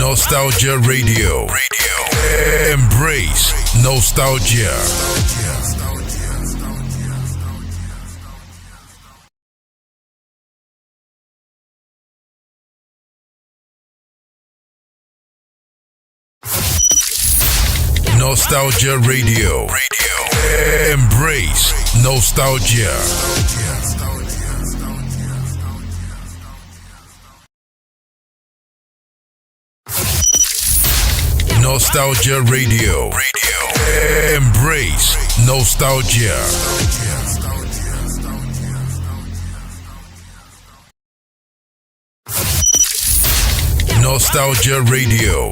Nostalgia Radio. Embrace nostalgia. Nostalgia Radio. Embrace nostalgia. Nostalgia Radio. Embrace nostalgia. Nostalgia Radio.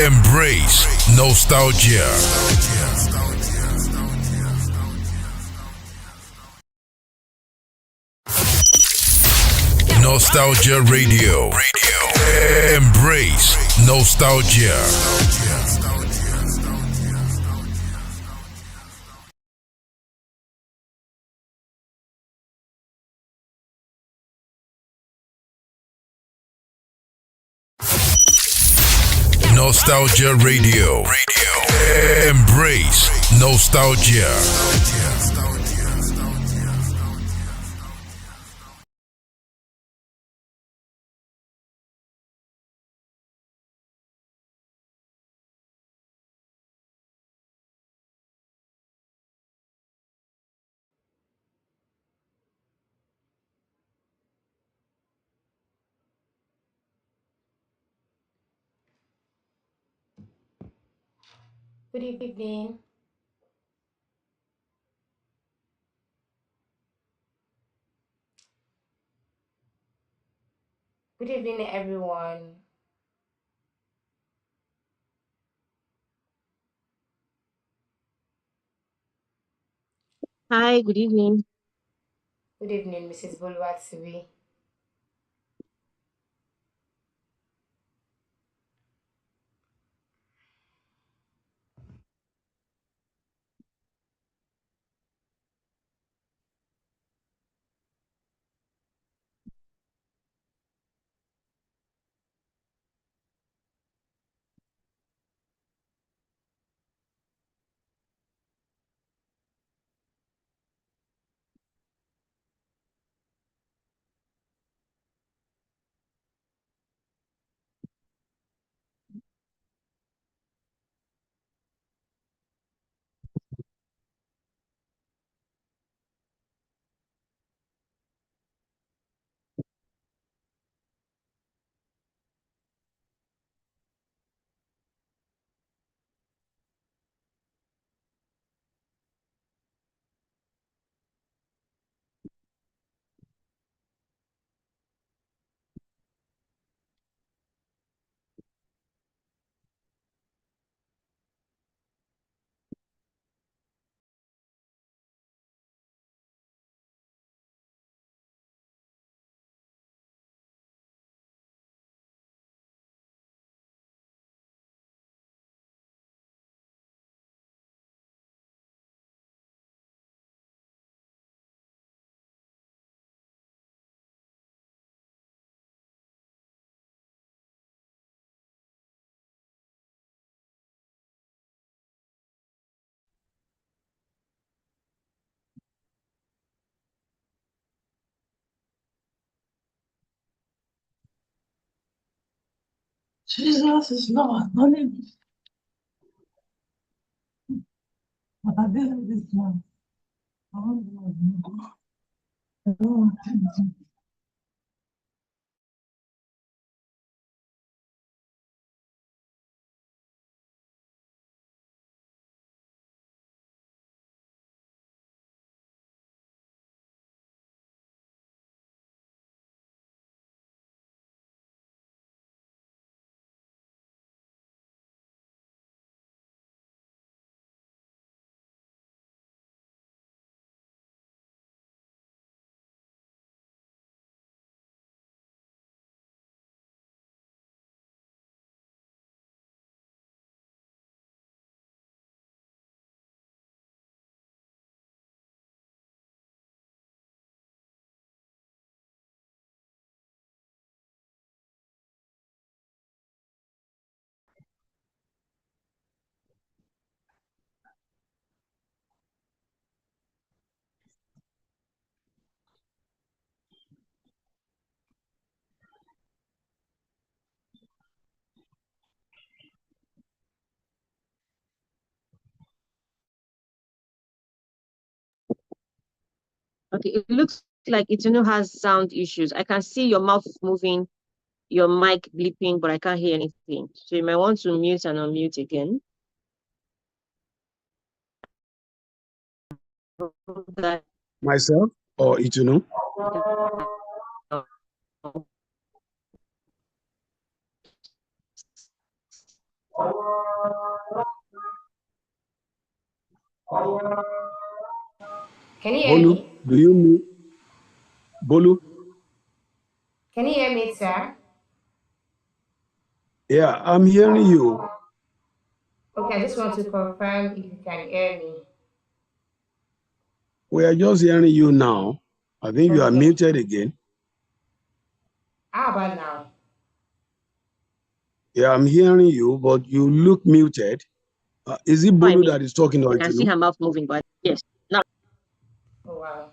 Embrace nostalgia. Nostalgia Radio. Embrace nostalgia. Nostalgia Radio. Embrace nostalgia. Good evening. Good evening, everyone. Hi, good evening. Good evening, Mrs. Bolwatsivi. Jesus is Lord. Hallelujah. But I did this one. Oh, Okay, it looks like Itunu has sound issues. I can see your mouth moving, your mic bleeping, but I can't hear anything. So you might want to mute and unmute again. That Myself or Itunu? Can you hear Bolu, me? do you mean Bolu? Can you hear me, sir? Yeah, I'm hearing you. Okay, I just want to confirm if you can hear me. We are just hearing you now. I think you are Okay. muted again. How about now? Yeah, I'm hearing you, but you look muted. Is it I Bolu mean, that is talking or I can see Itunu? her mouth moving, but yes. Now, Oh, wow.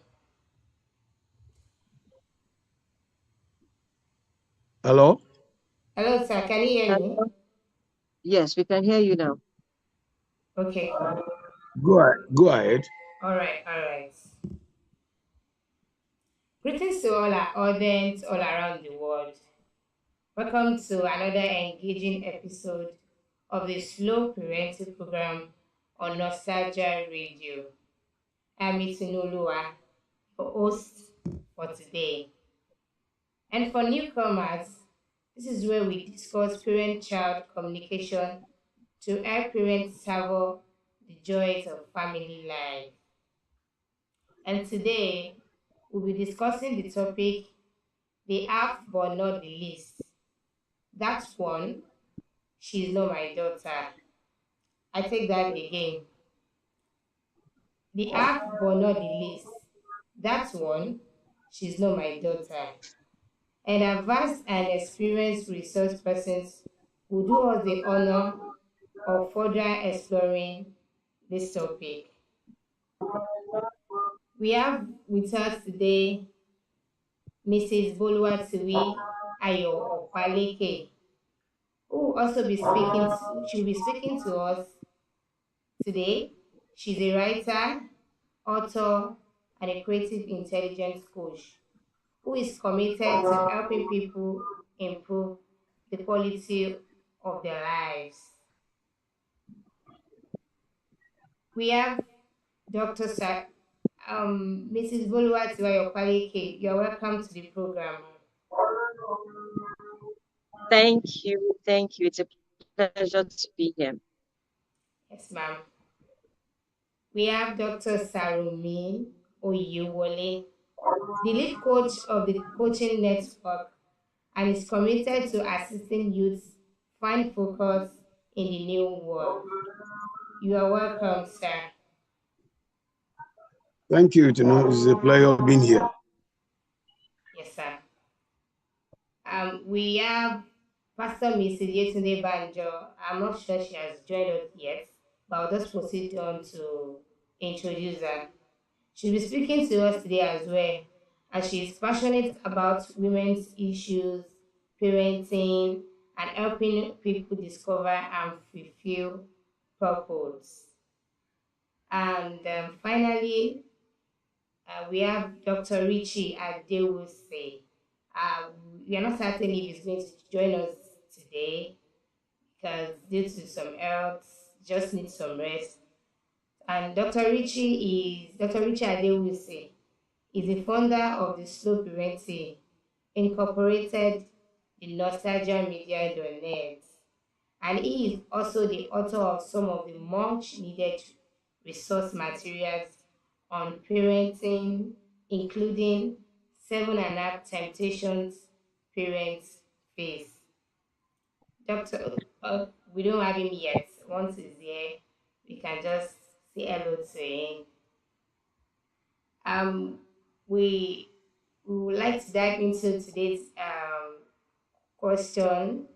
Hello? Hello, sir. Can you hear me? yes, we can hear you now. Okay. Go ahead. Go ahead. All right. All right. Greetings to all our audience all around the world. Welcome to another engaging episode of the Slow Parenting program on Nostalgia Radio. I'm Itinolua, your host for today. And for newcomers, this is where we discuss parent-child communication to help parents savor the joys of family life. And today, we'll be discussing the topic, the half but not the least. That's one, she's not my daughter. I take that again. The half but not the least. That's one, she's not my daughter. And our vast and experienced resource persons will do us the honor of further exploring this topic. We have with us today Mrs. Boluwatiwi Ayo Opaleke, who will also be she'll be speaking to us today. She's a writer, author, and a creative intelligence coach who is committed to helping people improve the quality of their lives. We have Dr. Mrs. Boluwatiwi Opaleke. You're welcome to the program. Thank you. Thank you. It's a pleasure to be here. Yes, ma'am. We have Dr. Sarumi Oyewole, the lead coach of the coaching network, and is committed to assisting youths find focus in the new world. You are welcome, sir. Thank you, Itunu. It's a pleasure being here. Yes, sir. We have Pastor Mrs. Yetunde Banjo. I'm not sure she has joined us yet, but I'll just proceed on to introduce her. She'll be speaking to us today as well, and she's passionate about women's issues, parenting, and helping people discover and fulfill purpose. And finally, we have Dr. Richie Adewuse. Uh, we are not certain if he's going to join us today because due to some health, just needs some rest. And Dr. Richie Adewuse is the founder of the Slow Parenting, Incorporated, the Nostalgia Media.net, and he is also the author of some of the much needed resource materials on parenting, including 7.5 Temptations Parents Face. Doctor, we don't have him yet. Once he's here, we can just say hello to him. Um, we we would like to dive into today's question.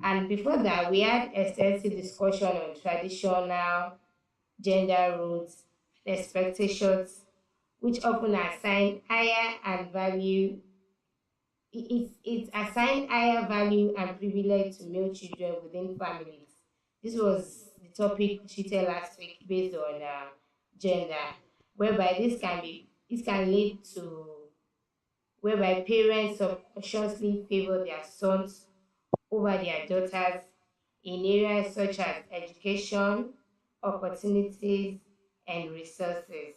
And before that, we had extensive discussion on traditional gender roles and expectations, which often assign higher and value. It's assigned higher value and privilege to male children within families. This was the topic treated last week based on gender, whereby this can be This can lead to whereby parents subconsciously favor their sons over their daughters in areas such as education, opportunities, and resources.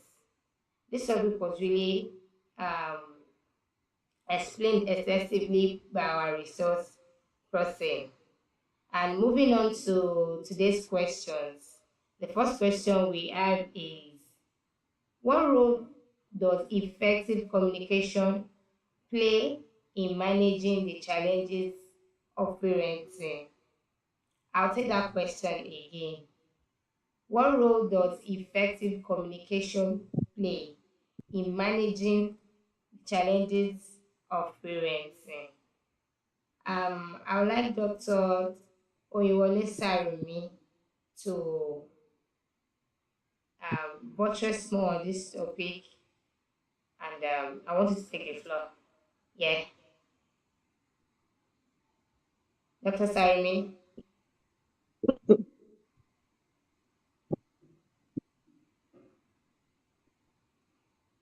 This topic was really um, explained extensively by our resource person. And moving on to today's questions, the first question we have is, what role does effective communication play in managing the challenges of parenting? I'll take that question again. What role does effective communication play in managing challenges of parenting? I would like Dr. Oyewole Sarumi to buttress more on this topic, and I want you to take the floor. Yeah, Dr. Sarumi.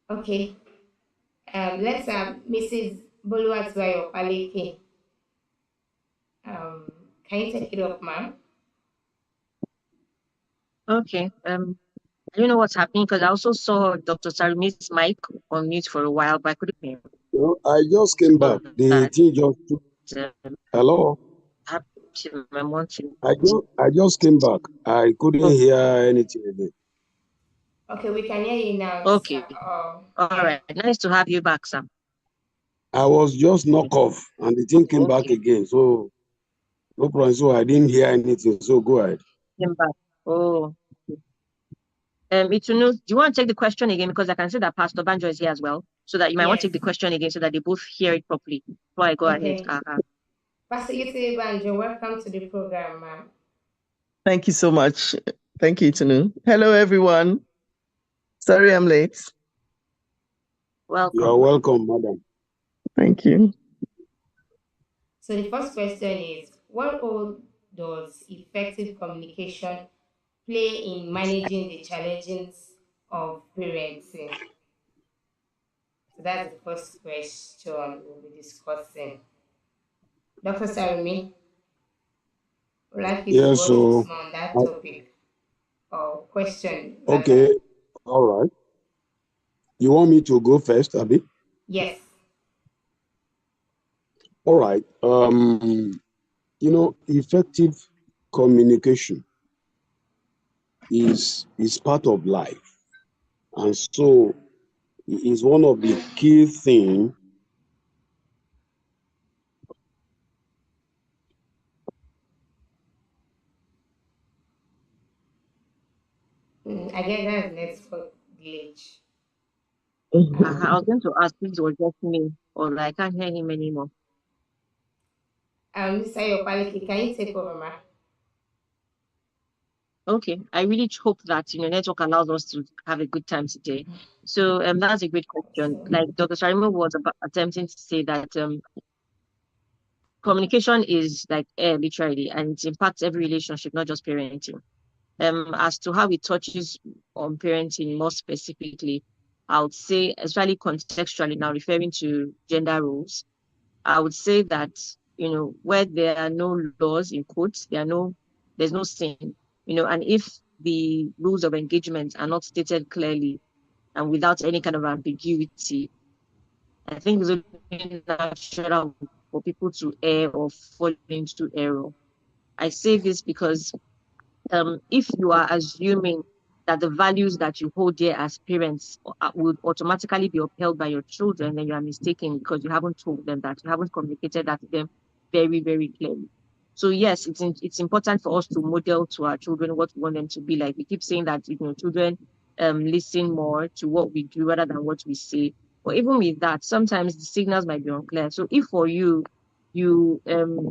Okay. Let's Mrs. Boluwatiwayo Paleke. Um, can you take it up, ma'am? Okay. I don't know what's happening because I also saw Dr. Sarumi's mic on mute for a while, but I couldn't hear him. No, I just came back. So The that thing just. Hello. I want to. I just came back. I couldn't Oh, hear anything again. Okay, we can hear you now, okay. sir. All Yeah. right. Nice to have you back, Sam. I was just knocked off, and the thing came back Okay. again. So no problem. So I didn't hear anything. So go ahead. Came back. Oh. Itunu, do you want to take the question again? Because I can see that Pastor Banjo is here as well. So that you might want to Yes. take the question again so that they both hear it properly before I go ahead. Okay. Pastor Yusuf Banjo, welcome to the program, ma'am. Thank you so much. Thank you, Tunu. Hello, everyone. Sorry I'm late. Welcome. You're welcome, madam. Thank you. So the first question is, what role does effective communication play in managing the challenges of parenting? So that's the first question we'll be discussing. Dr. Sarumi, would like you to Yes, watch so more on that topic or question. Rather. okay, all right. You want me to go first, Abby? Yes. All right. Effective communication is part of life, and so it is one of the key things. I get that network glitch. I was going to ask if it was just me or I can't hear him anymore. Mr. Yopaliki, can you take over, ma? Okay, I really hope that network allows us to have a good time today. So that's a great question. Like Dr. Sharima was attempting to say that communication is like air, literally, and it impacts every relationship, not just parenting. As to how it touches on parenting more specifically, I would say, especially contextually now referring to gender roles, I would say that, where there are no laws in quotes, there's no sin, and if the rules of engagement are not stated clearly and without any kind of ambiguity, I think it's only natural for people to err or fall into error. I say this because if you are assuming that the values that you hold dear as parents would automatically be upheld by your children, then you are mistaken because you haven't told them that, you haven't communicated that to them very, very clearly. So yes, it's important for us to model to our children what we want them to be like. We keep saying that children listen more to what we do rather than what we say. But even with that, sometimes the signals might be unclear. So if for you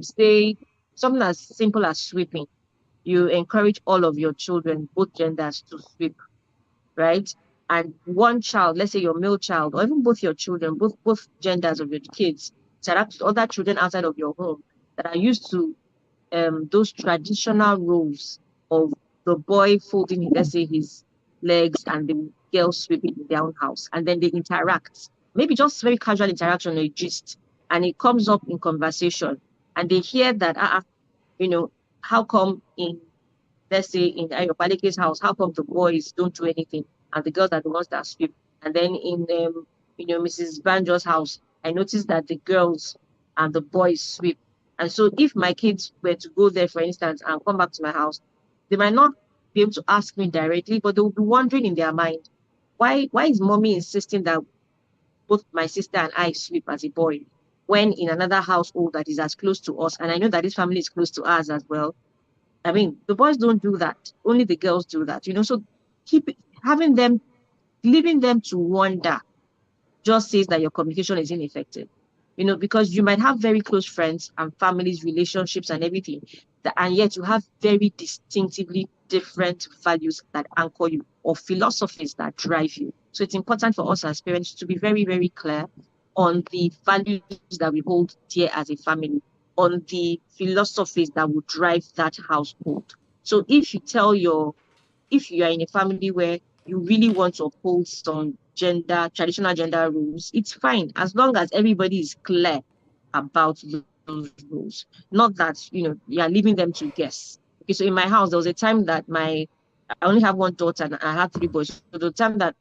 say something as simple as sweeping, you encourage all of your children, both genders, to sweep, right? And one child, let's say your male child, or even both your children, both genders of your kids, interact with other children outside of your home that are used to those traditional roles of the boy folding, let's say, his legs, and girls sweeping in their own house, and then they interact, maybe just very casual interaction or gist, and it comes up in conversation, and they hear that, how come in, let's say, in Ayopaleke's house, how come the boys don't do anything and the girls are the ones that sweep? And then in Mrs. Banjo's house, I noticed that the girls and the boys sweep. And so if my kids were to go there, for instance, and come back to my house, they might not be able to ask me directly, but they will be wondering in their mind, why is mommy insisting that both my sister and I sweep as a boy, when in another household that is as close to us, and I know that this family is close to us as well, I mean, the boys don't do that. Only the girls do that, So having them, leaving them to wonder just says that your communication is ineffective. Because you might have very close friends and families, relationships and everything, and yet you have very distinctively different values that anchor you or philosophies that drive you. So it's important for us as parents to be very, very clear on the values that we hold dear as a family, on the philosophies that will drive that household. So if you are in a family where you really want to uphold some traditional gender rules, it's fine as long as everybody is clear about those rules. Not that, you are leaving them to guess. Okay, so in my house, there was a time that I only have one daughter and I had three boys. So the time that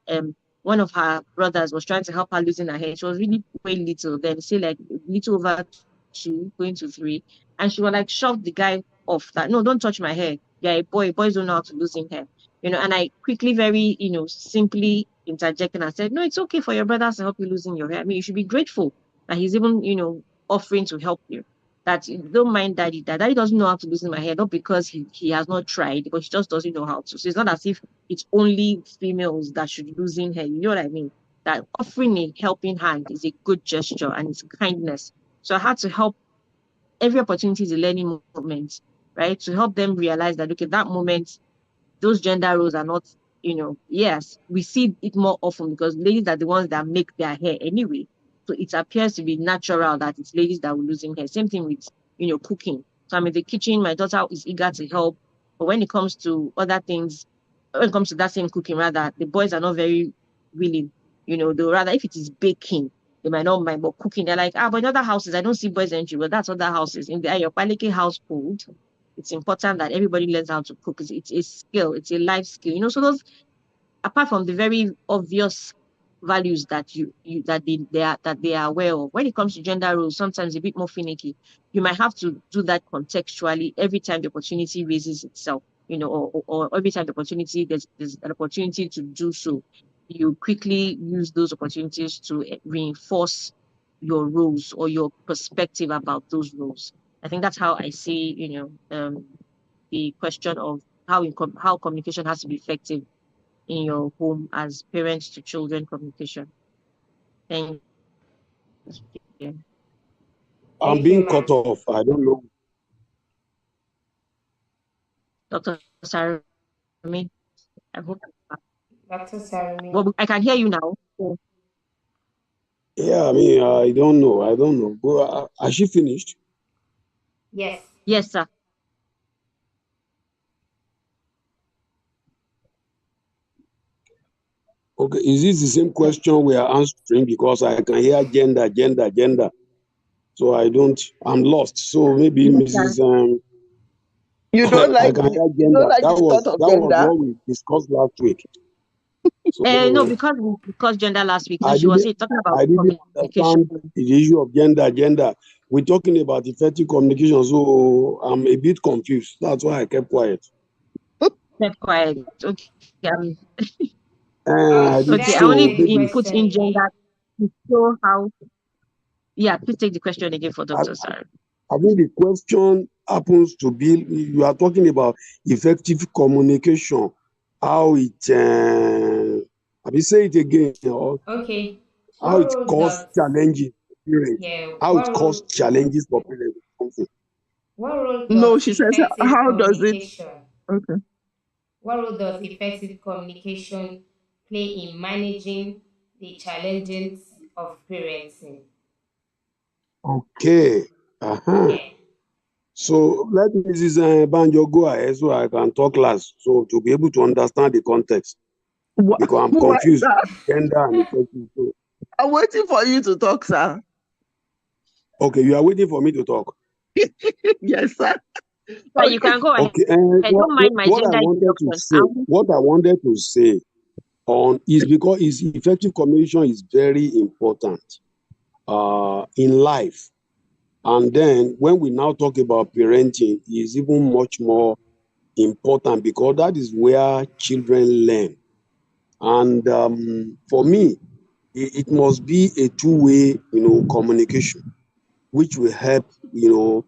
one of her brothers was trying to help her losing her hair, she was really way little then, say like little over 2, going to 3. And she was like shoved the guy off that, no, don't touch my hair. Yeah, a boy. Boys don't know how to losing hair. And I quickly, very, simply interjected and said, no, it's okay for your brothers to help you losing your hair. I mean, you should be grateful that he's even, offering to help you. That don't mind daddy. That daddy doesn't know how to loosen my hair, not because he has not tried, but he just doesn't know how to. So it's not as if it's only females that should losing hair. You know what I mean? That offering a helping hand is a good gesture and it's kindness. So I had to help. Every opportunity is a learning moment, right? To help them realize that, okay, that moment, those gender roles are not, yes, we see it more often because ladies are the ones that make their hair anyway. So it appears to be natural that it's ladies that will losing hair. Same thing with, cooking. So I'm in the kitchen, my daughter is eager to help. But when it comes to other things, when it comes to that same cooking, rather, the boys are not very willing. They'll rather, if it is baking, they might not mind, but cooking, they're like, but in other houses, I don't see boys entry. Well, that's other houses. In the Ayopaleke household, it's important that everybody learns how to cook. It's a skill. It's a life skill. So those, apart from the very obvious values that they are aware of, when it comes to gender roles, sometimes a bit more finicky. You might have to do that contextually every time the opportunity raises itself. Or every time there's an opportunity to do so, you quickly use those opportunities to reinforce your roles or your perspective about those roles. I think that's how I see, the question of how communication has to be effective in your home as parents to children communication. Thank you. I'm Thank you, being ma'am. cut off. I don't know. Dr. Sarami, I hope, Dr. Sarami. well, I can hear you now. So, Yeah, I mean, I don't know. I don't know. But has she finished? Yes. yes, sir. Okay, is this the same question we are answering? Because I can hear gender. So I'm lost. So maybe Yes, Mrs. sir. You don't I like can hear you don't gender. like That the was thought of that was gender? what we discussed last week. No, So because we discussed gender last week, so I she was didn't talking about I didn't communication. understand the issue of gender. We're talking about effective communication, so I'm a bit confused. That's why I kept quiet. Kept quiet. Okay. I Should did Okay. I I so only retake the maybe put question in again? gender to show how. Yeah, please take the question again for I, Dr. Sarah. I think the question happens to be you are talking about effective communication, how it I will say it again, or Okay. how What it role causes does challenges for parents, yeah, how it what causes role challenges for parents. Something. what role No, does she says, effective how does it? communication Okay. what role does effective communication play in managing the challenges of parenting? Okay. Uh-huh. Yeah. So let Mrs. Banjo go ahead so I can talk last, so to be able to understand the context. because I'm Why is confused. that? Gender and effective. So, I'm waiting for you to talk, sir. okay, you are waiting for me to talk. Yes, sir. So you can go ahead. Okay, Don't mind my what I gender wanted to introduction. say, on is because is effective communication is very important in life. And then when we now talk about parenting, is even much more important because that is where children learn. And for me, it must be a two-way, communication, which will help, the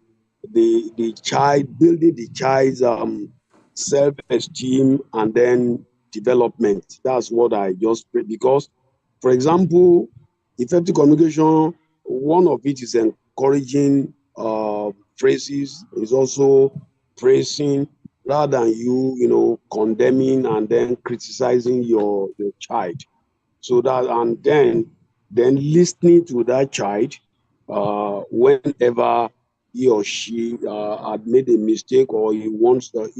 child building the child's self-esteem and then development. That's what I just because, for example, effective communication, one of it is encouraging phrases, is also praising rather than condemning and then criticizing your child. So that and then listening to that child whenever he or she had made a mistake or he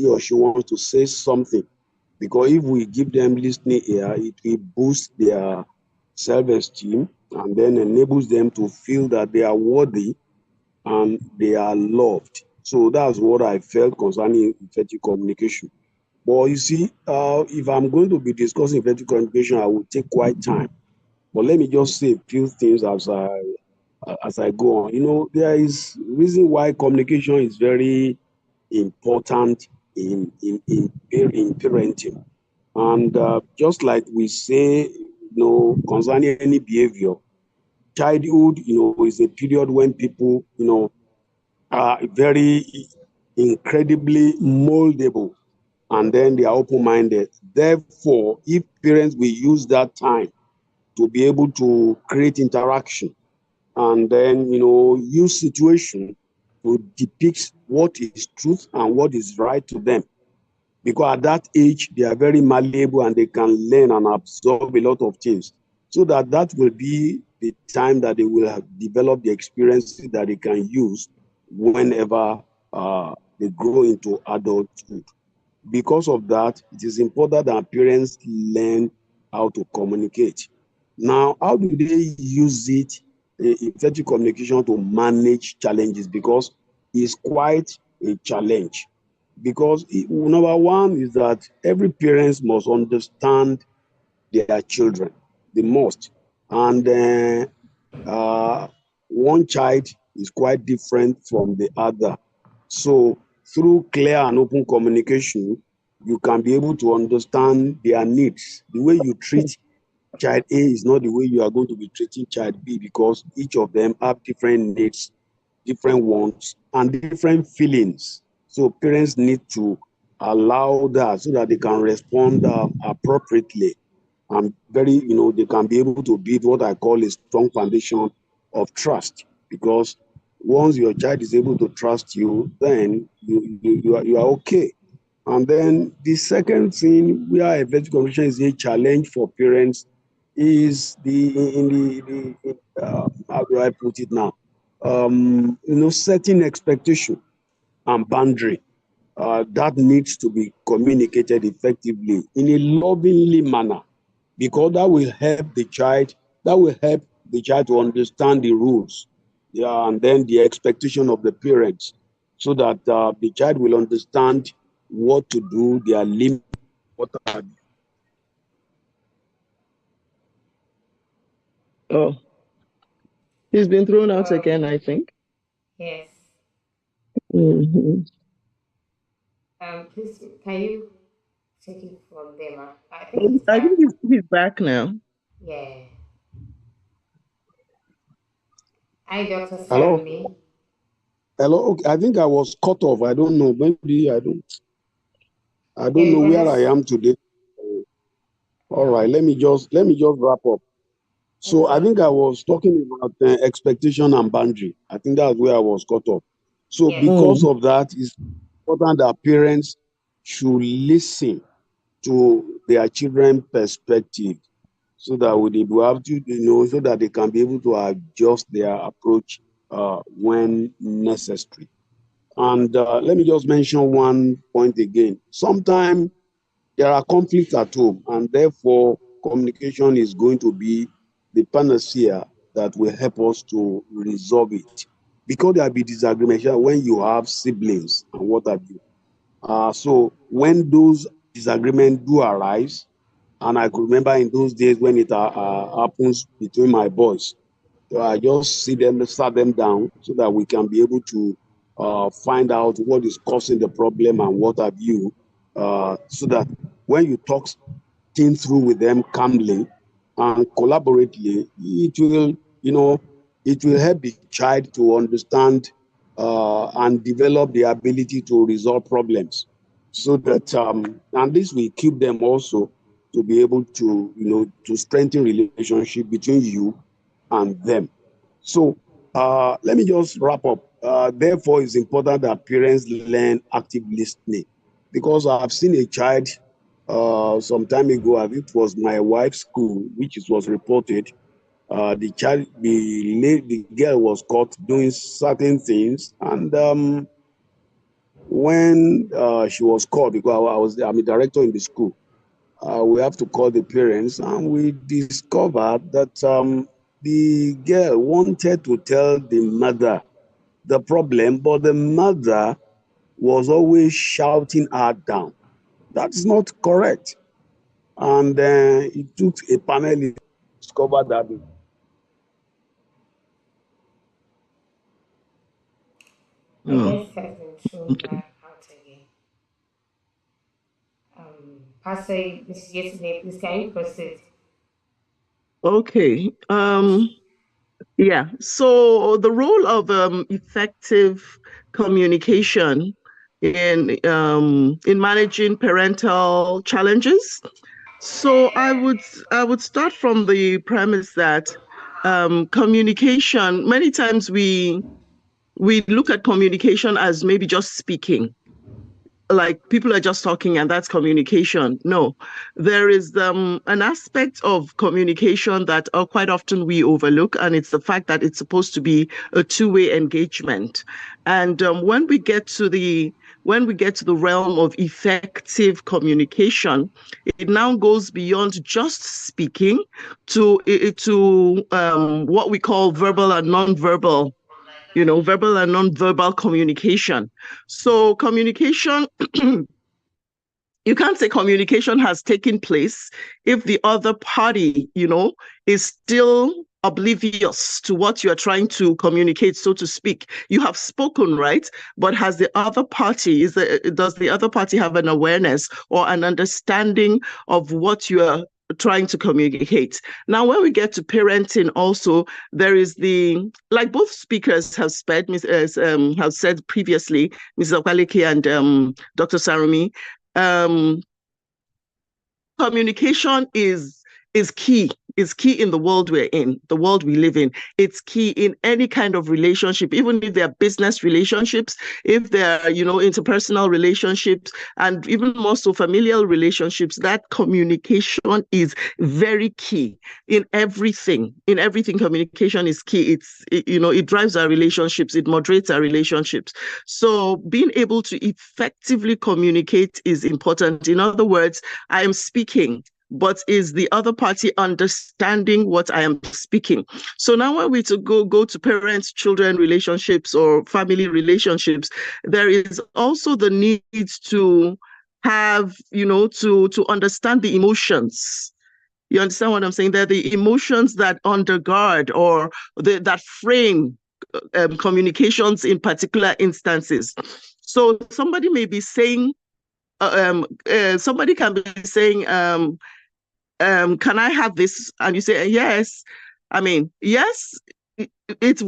or she wants to say something. Because if we give them listening ear, it will boost their self-esteem and then enables them to feel that they are worthy and they are loved. So that's what I felt concerning effective communication. But you see, if I'm going to be discussing effective communication, I will take quite time. But let me just say a few things as I go on. There is reason why communication is very important in parenting. And just like we say, concerning any behavior, childhood, is a period when people, are very incredibly moldable and then they are open-minded. Therefore, if parents will use that time to be able to create interaction and then use situation to depict what is truth and what is right to them, because at that age they are very malleable and they can learn and absorb a lot of things, so that will be the time that they will have developed the experiences that they can use whenever they grow into adulthood. Because of that, it is important that parents learn how to communicate. Now, how do they use it, effective communication, to manage challenges? Because it's quite a challenge. Because number one is that every parent must understand their children, the most. And one child is quite different from the other. So through clear and open communication, you can be able to understand their needs. The way you treat child A is not the way you are going to be treating child B, because each of them have different needs, different wants, and different feelings. So parents need to allow that so that they can respond appropriately and they can be able to build what I call a strong foundation of trust. Because once your child is able to trust you, then you are okay. And then the second thing where effective communication is a challenge for parents is how do I put it now? Setting expectation and boundary that needs to be communicated effectively in a lovingly manner, because that will help the child to understand the rules, yeah, and then the expectation of the parents, so that the child will understand what to do, their limits, what are. Oh, he's been thrown out Um, again, I think. yes. Mhm. Please, can you take it from them? I think it's I think back. he's back now. Yeah. Hi, Dr. Hello, Stanley. hello. Okay, I think I was cut off. I don't know. Maybe I don't Yeah, know we can where I just. am today. All right, let me just wrap up. So I Okay. think I was talking about expectation and boundary. I think that's where I was cut off. So Yes. because Mm. of that, it's important that parents should listen to their children's perspective, so that they will have to, so that they can be able to adjust their approach when necessary. And let me just mention one point again. Sometimes there are conflicts at home, and therefore communication is going to be the panacea that will help us to resolve it. Because there will be disagreement when you have siblings and what have you. So when those disagreements do arise, and I could remember in those days when it happens between my boys, so I just see them, start them down so that we can be able to find out what is causing the problem and what have you, so that when you talk things through with them calmly and collaboratively, it will, it will help the child to understand and develop the ability to resolve problems. So that, and this will keep them also to be able to, to strengthen relationship between you and them. So let me just wrap up. Therefore, it's important that parents learn active listening, because I've seen a child some time ago. I think it was my wife's school, which was reported. The girl was caught doing certain things, and when she was caught, because I'm a director in the school, we have to call the parents, and we discovered that the girl wanted to tell the mother the problem, but the mother was always shouting her down. That's not correct. And it took a panel to discover that. My Oh, guest has been thrown okay. back out again. Pastor, Mrs. Yesterday, please can you proceed? Okay. Yeah. So the role of effective communication in managing parental challenges. So I would start from the premise that communication. Many times we look at communication as maybe just speaking, like people are just talking and that's communication. No, there is an aspect of communication that quite often we overlook, and it's the fact that it's supposed to be a two-way engagement. And when we get to the realm of effective communication, it now goes beyond just speaking to what we call verbal and non-verbal, verbal and non-verbal communication. So communication, you can't say communication has taken place if the other party, is still oblivious to what you're trying to communicate, so to speak. You have spoken, right? But does the other party have an awareness or an understanding of what you are trying to communicate? Now, when we get to parenting also, there is like both speakers have said previously, Mrs. Okwaleke and Dr. Sarumi, um, communication is key in the world we're in, the world we live in. It's key in any kind of relationship, even if they're business relationships, if they're, interpersonal relationships, and even more so familial relationships. That communication is very key in everything. In everything, communication is key. It drives our relationships, it moderates our relationships. So being able to effectively communicate is important. In other words, I am speaking, but is the other party understanding what I am speaking? So now when we go to parents-children relationships or family relationships, there is also the need to have, to understand the emotions. You understand what I'm saying? They're the emotions that undergird or that frame communications in particular instances. So somebody may be saying, somebody can be saying, can I have this? And you say, yes. I mean, yes, it's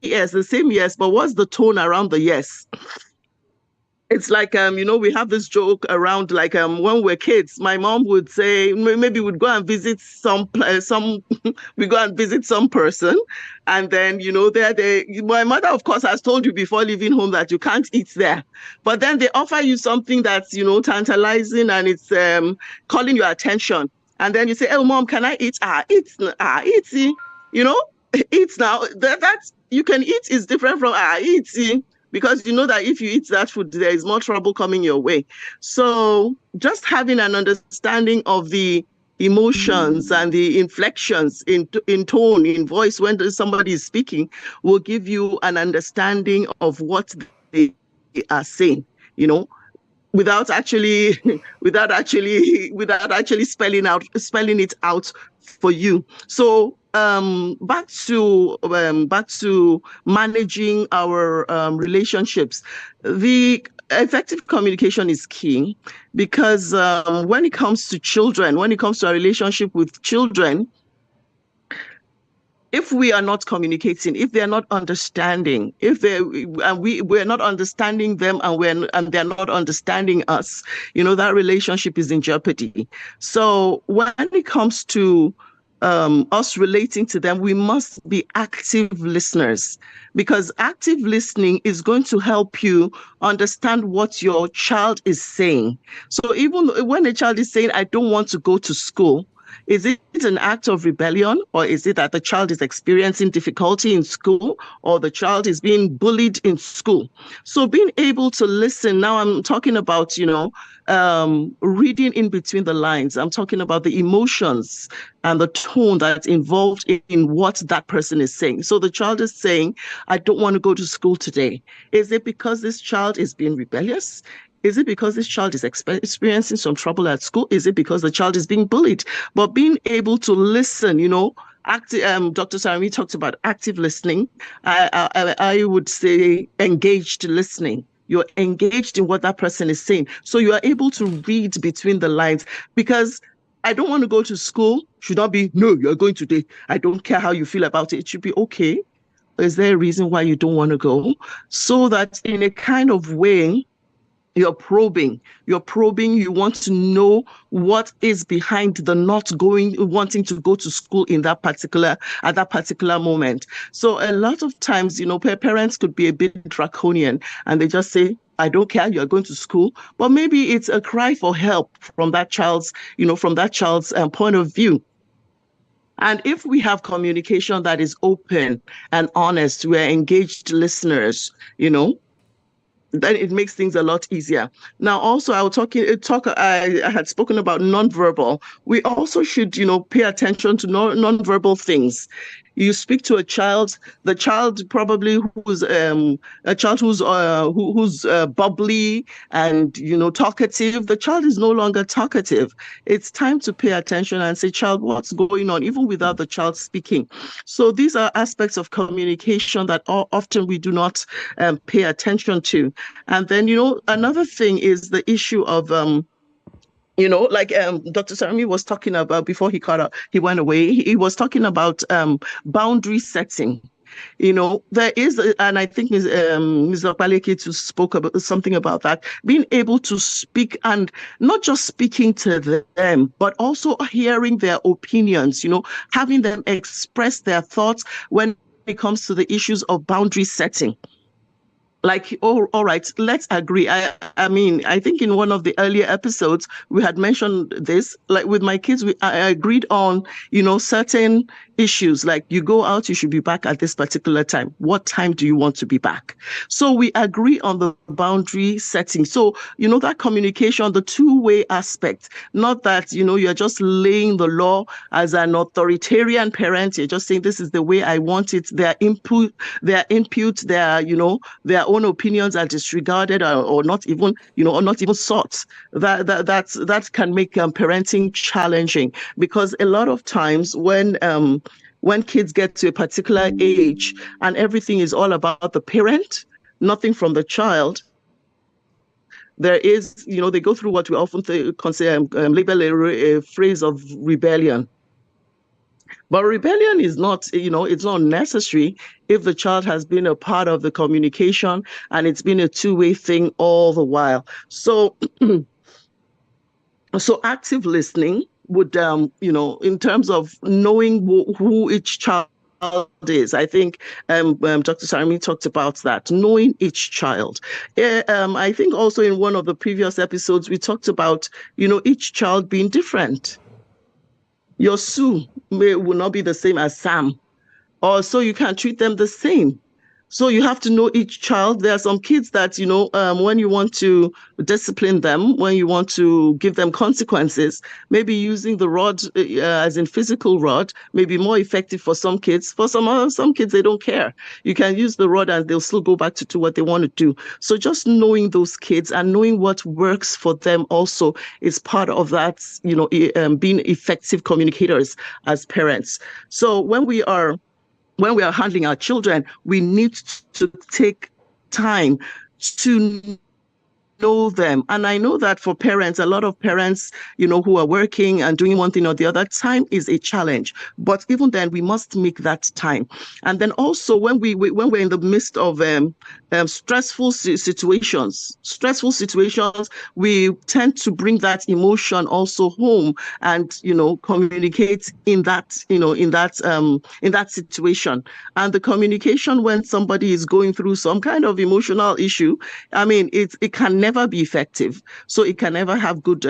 yes, the same yes, but what's the tone around the yes? It's like, we have this joke around, like, when we're kids, my mom would say, maybe we'd go and visit we go and visit some person. And then, my mother, of course, has told you before leaving home that you can't eat there. But then they offer you something that's, tantalizing, and it's calling your attention. And then you say, oh, mom, can I eat? Eat, eat now. That's, you can eat is different from eat. because you know that if you eat that food, there is more trouble coming your way. So just having an understanding of the emotions and the inflections in tone, in voice when somebody is speaking will give you an understanding of what they are saying, you know, without actually without actually spelling it out for you. So back to managing our relationships. The effective communication is key because when it comes to children, when it comes to our relationship with children, if we are not communicating, if they're not understanding, if they and we're not understanding them and they're not understanding us, you know, that relationship is in jeopardy. So when it comes to us relating to them, we must be active listeners, because active listening is going to help you understand what your child is saying. So even when a child is saying, I don't want to go to school, is it an act of rebellion, or is it that the child is experiencing difficulty in school, or the child is being bullied in school? So being able to listen, now I'm talking about, you know, reading in between the lines. I'm talking about the emotions and the tone that's involved in what that person is saying. So the child is saying, I don't want to go to school today. Is it because this child is being rebellious? Is it because this child is experiencing some trouble at school? Is it because the child is being bullied? But being able to listen, you know, Dr. Sarami talked about active listening. I would say engaged listening. You're engaged in what that person is saying. So you are able to read between the lines, because I don't want to go to school should not be, no, you're going today. I don't care how you feel about it. It should be, okay, is there a reason why you don't want to go? So that in a kind of way, you're probing, you want to know what is behind the not wanting to go to school at that particular moment. So a lot of times, you know, parents could be a bit draconian and they just say, I don't care, you're going to school. But maybe it's a cry for help from that child's, point of view. And if we have communication that is open and honest, we're engaged listeners, you know, then it makes things a lot easier. Now, also, I had spoken about nonverbal. We also should, you know, pay attention to nonverbal things. You speak to a child, the child probably who's bubbly and, you know, talkative. The child is no longer talkative. It's time to pay attention and say, child, what's going on, even without the child speaking. So these are aspects of communication that often we do not pay attention to. And then, you know, another thing is the issue of you know, like Dr. Sarami was talking about before he went away. He was talking about boundary setting. You know, there is, and I think Ms. Opaleke spoke about something about that, being able to speak, and not just speaking to them, but also hearing their opinions, you know, having them express their thoughts when it comes to the issues of boundary setting. Like, oh, all right, let's agree. I mean, I think in one of the earlier episodes, we had mentioned this, like with my kids, I agreed on, you know, certain issues, like you go out, you should be back at this particular time. What time do you want to be back? So we agree on the boundary setting. So, you know, that communication, the two-way aspect, not that, you know, you're just laying the law as an authoritarian parent. You're just saying, this is the way I want it. Their input, their you know, their own opinions are disregarded or not even, you know, or not even sought. That can make parenting challenging, because a lot of times when kids get to a particular age and everything is all about the parent, nothing from the child, there is, you know, they go through what we often label a phrase of rebellion. But rebellion is not, you know, it's not necessary if the child has been a part of the communication and it's been a two-way thing all the while. So, so active listening would, you know, in terms of knowing who each child is. I think Dr. Sarami talked about that, knowing each child. I think also in one of the previous episodes, we talked about, you know, each child being different. Your Sue will not be the same as Sam, or so you can't treat them the same. So you have to know each child. There are some kids that, when you want to discipline them, when you want to give them consequences, maybe using the rod, as in physical rod, may be more effective for some kids. For some kids, they don't care. You can use the rod and they'll still go back to do what they want to do. So just knowing those kids and knowing what works for them also is part of that, being effective communicators as parents. So when we are handling our children, we need to take time to know them. And I know that for parents, a lot of parents, who are working and doing one thing or the other, time is a challenge. But even then, we must make that time. And then also when we're in the midst of stressful situations, we tend to bring that emotion also home and, communicate in that situation. And the communication when somebody is going through some kind of emotional issue, I mean, it can never be effective. So it can never have good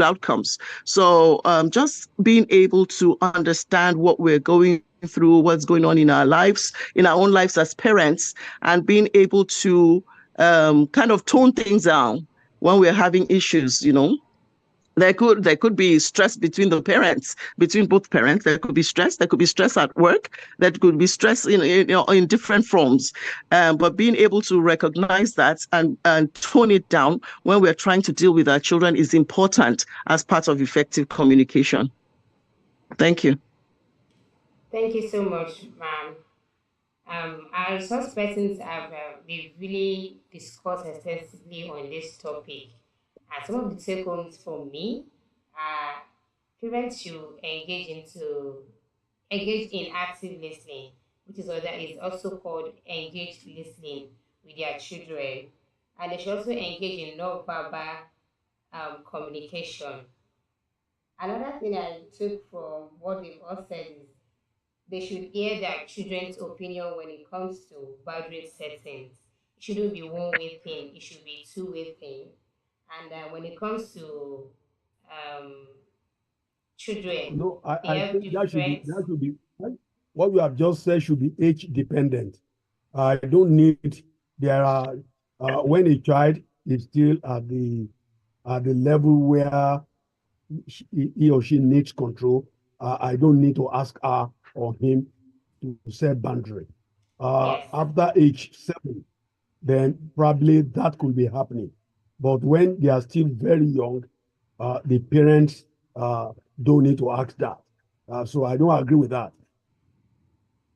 outcomes. So just being able to understand what we're going through, what's going on in our lives, in our own lives as parents, and being able to kind of tone things down when we're having issues, There could be stress between both parents. There could be stress. There could be stress at work. There could be stress in different forms. But being able to recognize that and tone it down when we're trying to deal with our children is important as part of effective communication. Thank you. Thank you so much, ma'am. Our resource persons have they've really discussed extensively on this topic. And some of the take homes for me are parents should engage in active listening, which is also called engaged listening with their children. And they should also engage in non-verbal communication. Another thing I took from what they've all said is they should hear their children's opinion when it comes to boundary settings. It shouldn't be one-way thing, it should be two-way thing. And when it comes to um, children, No, they I have think different. that should be what you have just said should be age dependent. I don't need there are when a child is still at the level where he or she needs control. I don't need to ask her or him to set boundary. Yes, After age 7, then probably that could be happening. But when they are still very young, the parents don't need to ask that. So I don't agree with that.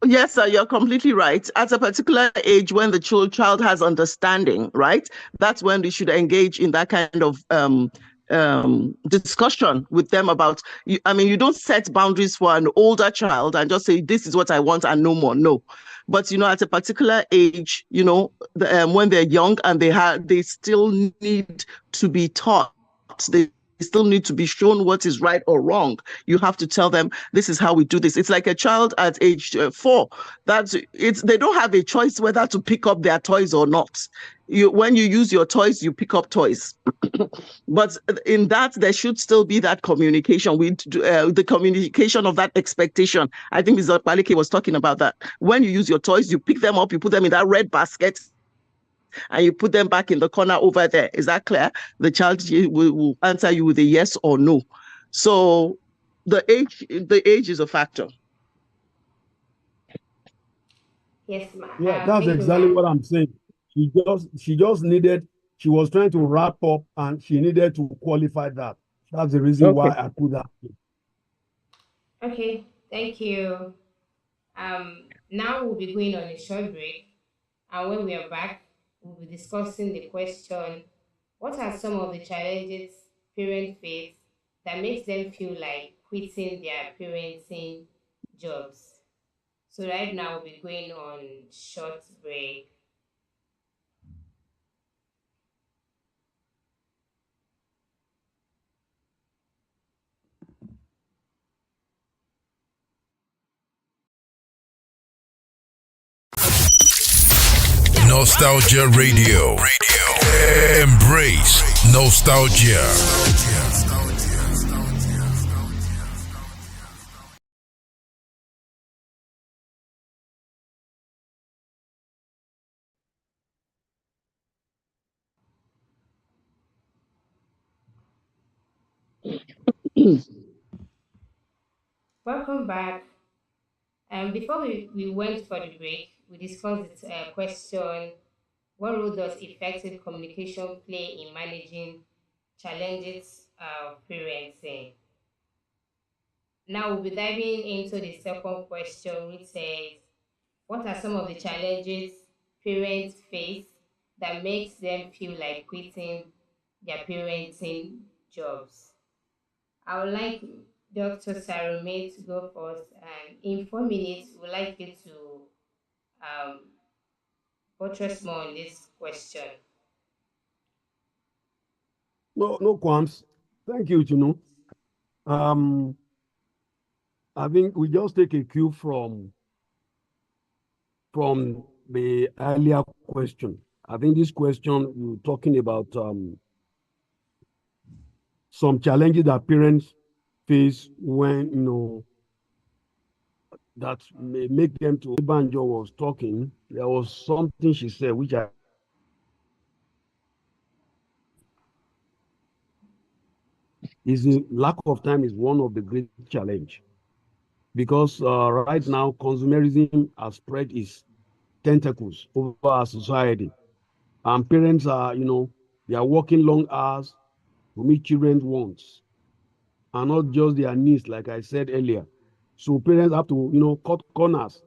Yes, sir, you're completely right. At a particular age, when the child has understanding, right, that's when we should engage in that kind of discussion with them about. I mean, you don't set boundaries for an older child and just say this is what I want and no more. No, but at a particular age, when they're young and they still need to be taught. They still need to be shown what is right or wrong. You have to tell them this is how we do this. It's like a child at age 4. They don't have a choice whether to pick up their toys or not. When you use your toys, you pick up toys. But in that, there should still be that communication with the communication of that expectation. I think Mr. Palike was talking about that. When you use your toys, you pick them up, you put them in that red basket, and you put them back in the corner over there. Is that clear? The child will answer you with a yes or no. So the age is a factor. yes, ma'am. Yeah, that's Thank you, exactly ma'am. what I'm saying. She was trying to wrap up and she needed to qualify that. That's the reason why Okay. I put that. Okay, thank you. Now we'll be going on a short break, and when we are back, we'll be discussing the question: what are some of the challenges parents face that makes them feel like quitting their parenting jobs? So right now we'll be going on short break. Nostalgia Radio. Embrace nostalgia. Welcome back. Before we went for the break, we discussed the question: what role does effective communication play in managing challenges of parenting? Now we'll be diving into the second question, which says, what are some of the challenges parents face that makes them feel like quitting their parenting jobs? I would like Dr. Sarome to go first, and in 4 minutes, we'd like you to um, buttress more on this question. No qualms. Thank you, Chino. Um, I think we just take a cue from the earlier question. I think this question you're talking about some challenges that parents face when that may make them to. Banjo was talking. There was something she said which I is the lack of time is one of the great challenge because right now consumerism has spread its tentacles over our society, and parents are they are working long hours to meet children's wants and not just their needs, like I said earlier. So parents have to cut corners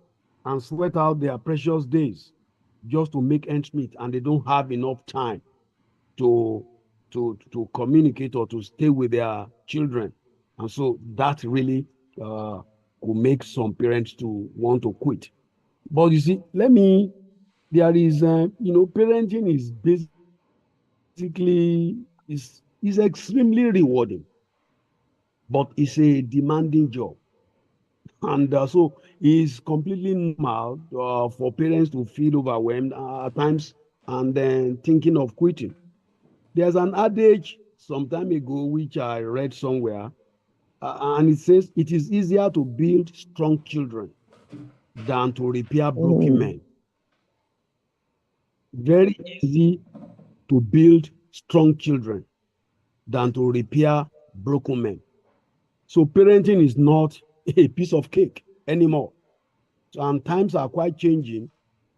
and sweat out their precious days just to make ends meet, and they don't have enough time to communicate or to stay with their children, and so that really could make some parents to want to quit. But you see, there is parenting is basically is extremely rewarding, but it's a demanding job, and so it's completely normal for parents to feel overwhelmed at times and then thinking of quitting. There's an adage some time ago which I read somewhere, and it says it is easier to build strong children than to repair broken men. Very easy to build strong children than to repair broken men. So parenting is not a piece of cake anymore. And times are quite changing.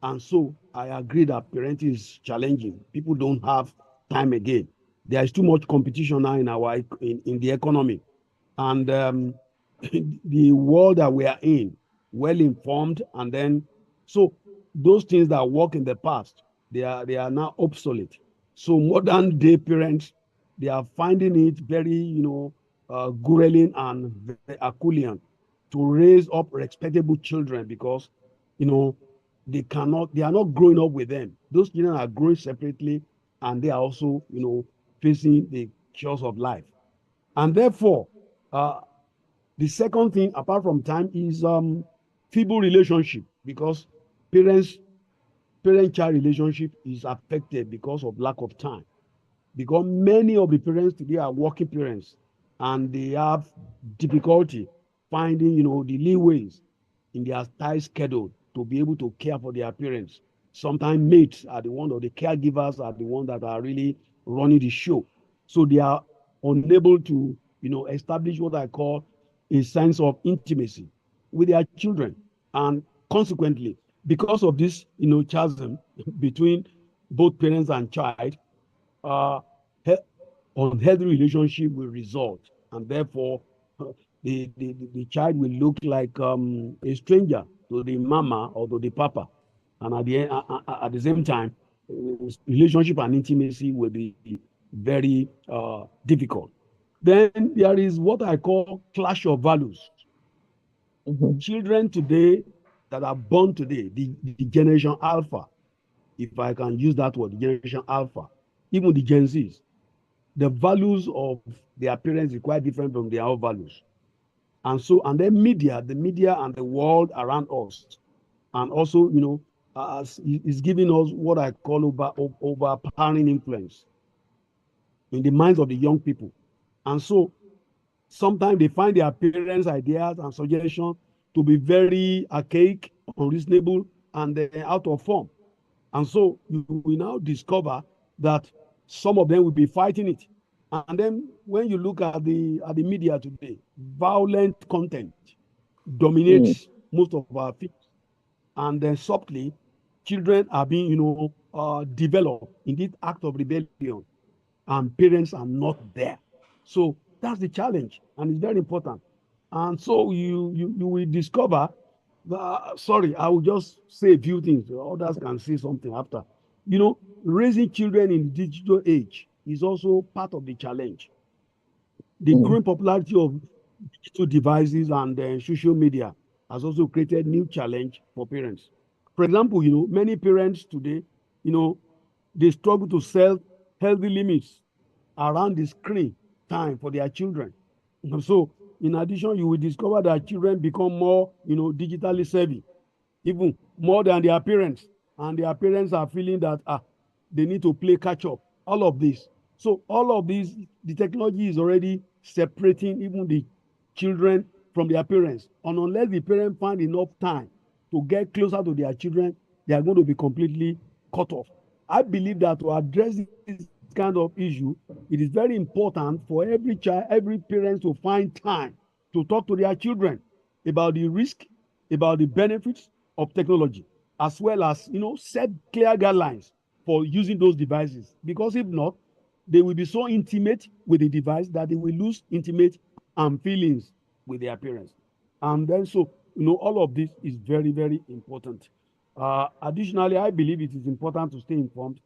And so I agree that parenting is challenging. People don't have time again. There is too much competition now in the economy. And the world that we are in, well informed, and then so those things that work in the past, they are now obsolete. So modern day parents, they are finding it very grueling and very herculean to raise up respectable children because they are not growing up with them. Those children are growing separately, and they are also facing the chores of life. And therefore, uh, the second thing, apart from time, is feeble relationship because parents parent-child relationship is affected because of lack of time. Because many of the parents today are working parents, and they have difficulty finding the leeways in their tight schedule to be able to care for their parents. Sometimes mates are the one, or the caregivers are the one that are really running the show. So they are unable to establish what I call a sense of intimacy with their children. And consequently, because of this chasm between both parents and child, uh, unhealthy relationship will result, and therefore the child will look like a stranger to the mama or to the papa, and at the same time, relationship and intimacy will be very difficult. Then there is what I call clash of values. Children today that are born today, the generation Alpha, if I can use that word, the generation Alpha, even the Gen Zs, the values of their parents is quite different from their own values. And then the media and the world around us, and also, is giving us what I call overpowering influence in the minds of the young people. And so sometimes they find their parents' ideas and suggestions to be very archaic, unreasonable, and out of form. And so you will now discover that some of them will be fighting it. And then when you look at the media today, violent content dominates most of our feeds. And then subtly, children are being, developed in this act of rebellion, and parents are not there. So that's the challenge, and it's very important. And so you will discover. Sorry, I will just say a few things. Others can say something after. Raising children in the digital age is also part of the challenge. The growing popularity of digital devices and social media has also created new challenge for parents. For example, many parents today, they struggle to set healthy limits around the screen time for their children. And so, in addition, you will discover that children become more, digitally savvy, even more than their parents. And their parents are feeling that they need to play catch up. All of this. So all of this, the technology is already separating even the children from their parents. And unless the parents find enough time to get closer to their children, they are going to be completely cut off. I believe that to address this kind of issue, it is very important for every child, every parent to find time to talk to their children about the risk, about the benefits of technology, as well as set clear guidelines for using those devices. Because if not, they will be so intimate with the device that they will lose intimate feelings with their parents. And then so all of this is very, very important. Additionally, I believe it is important to stay informed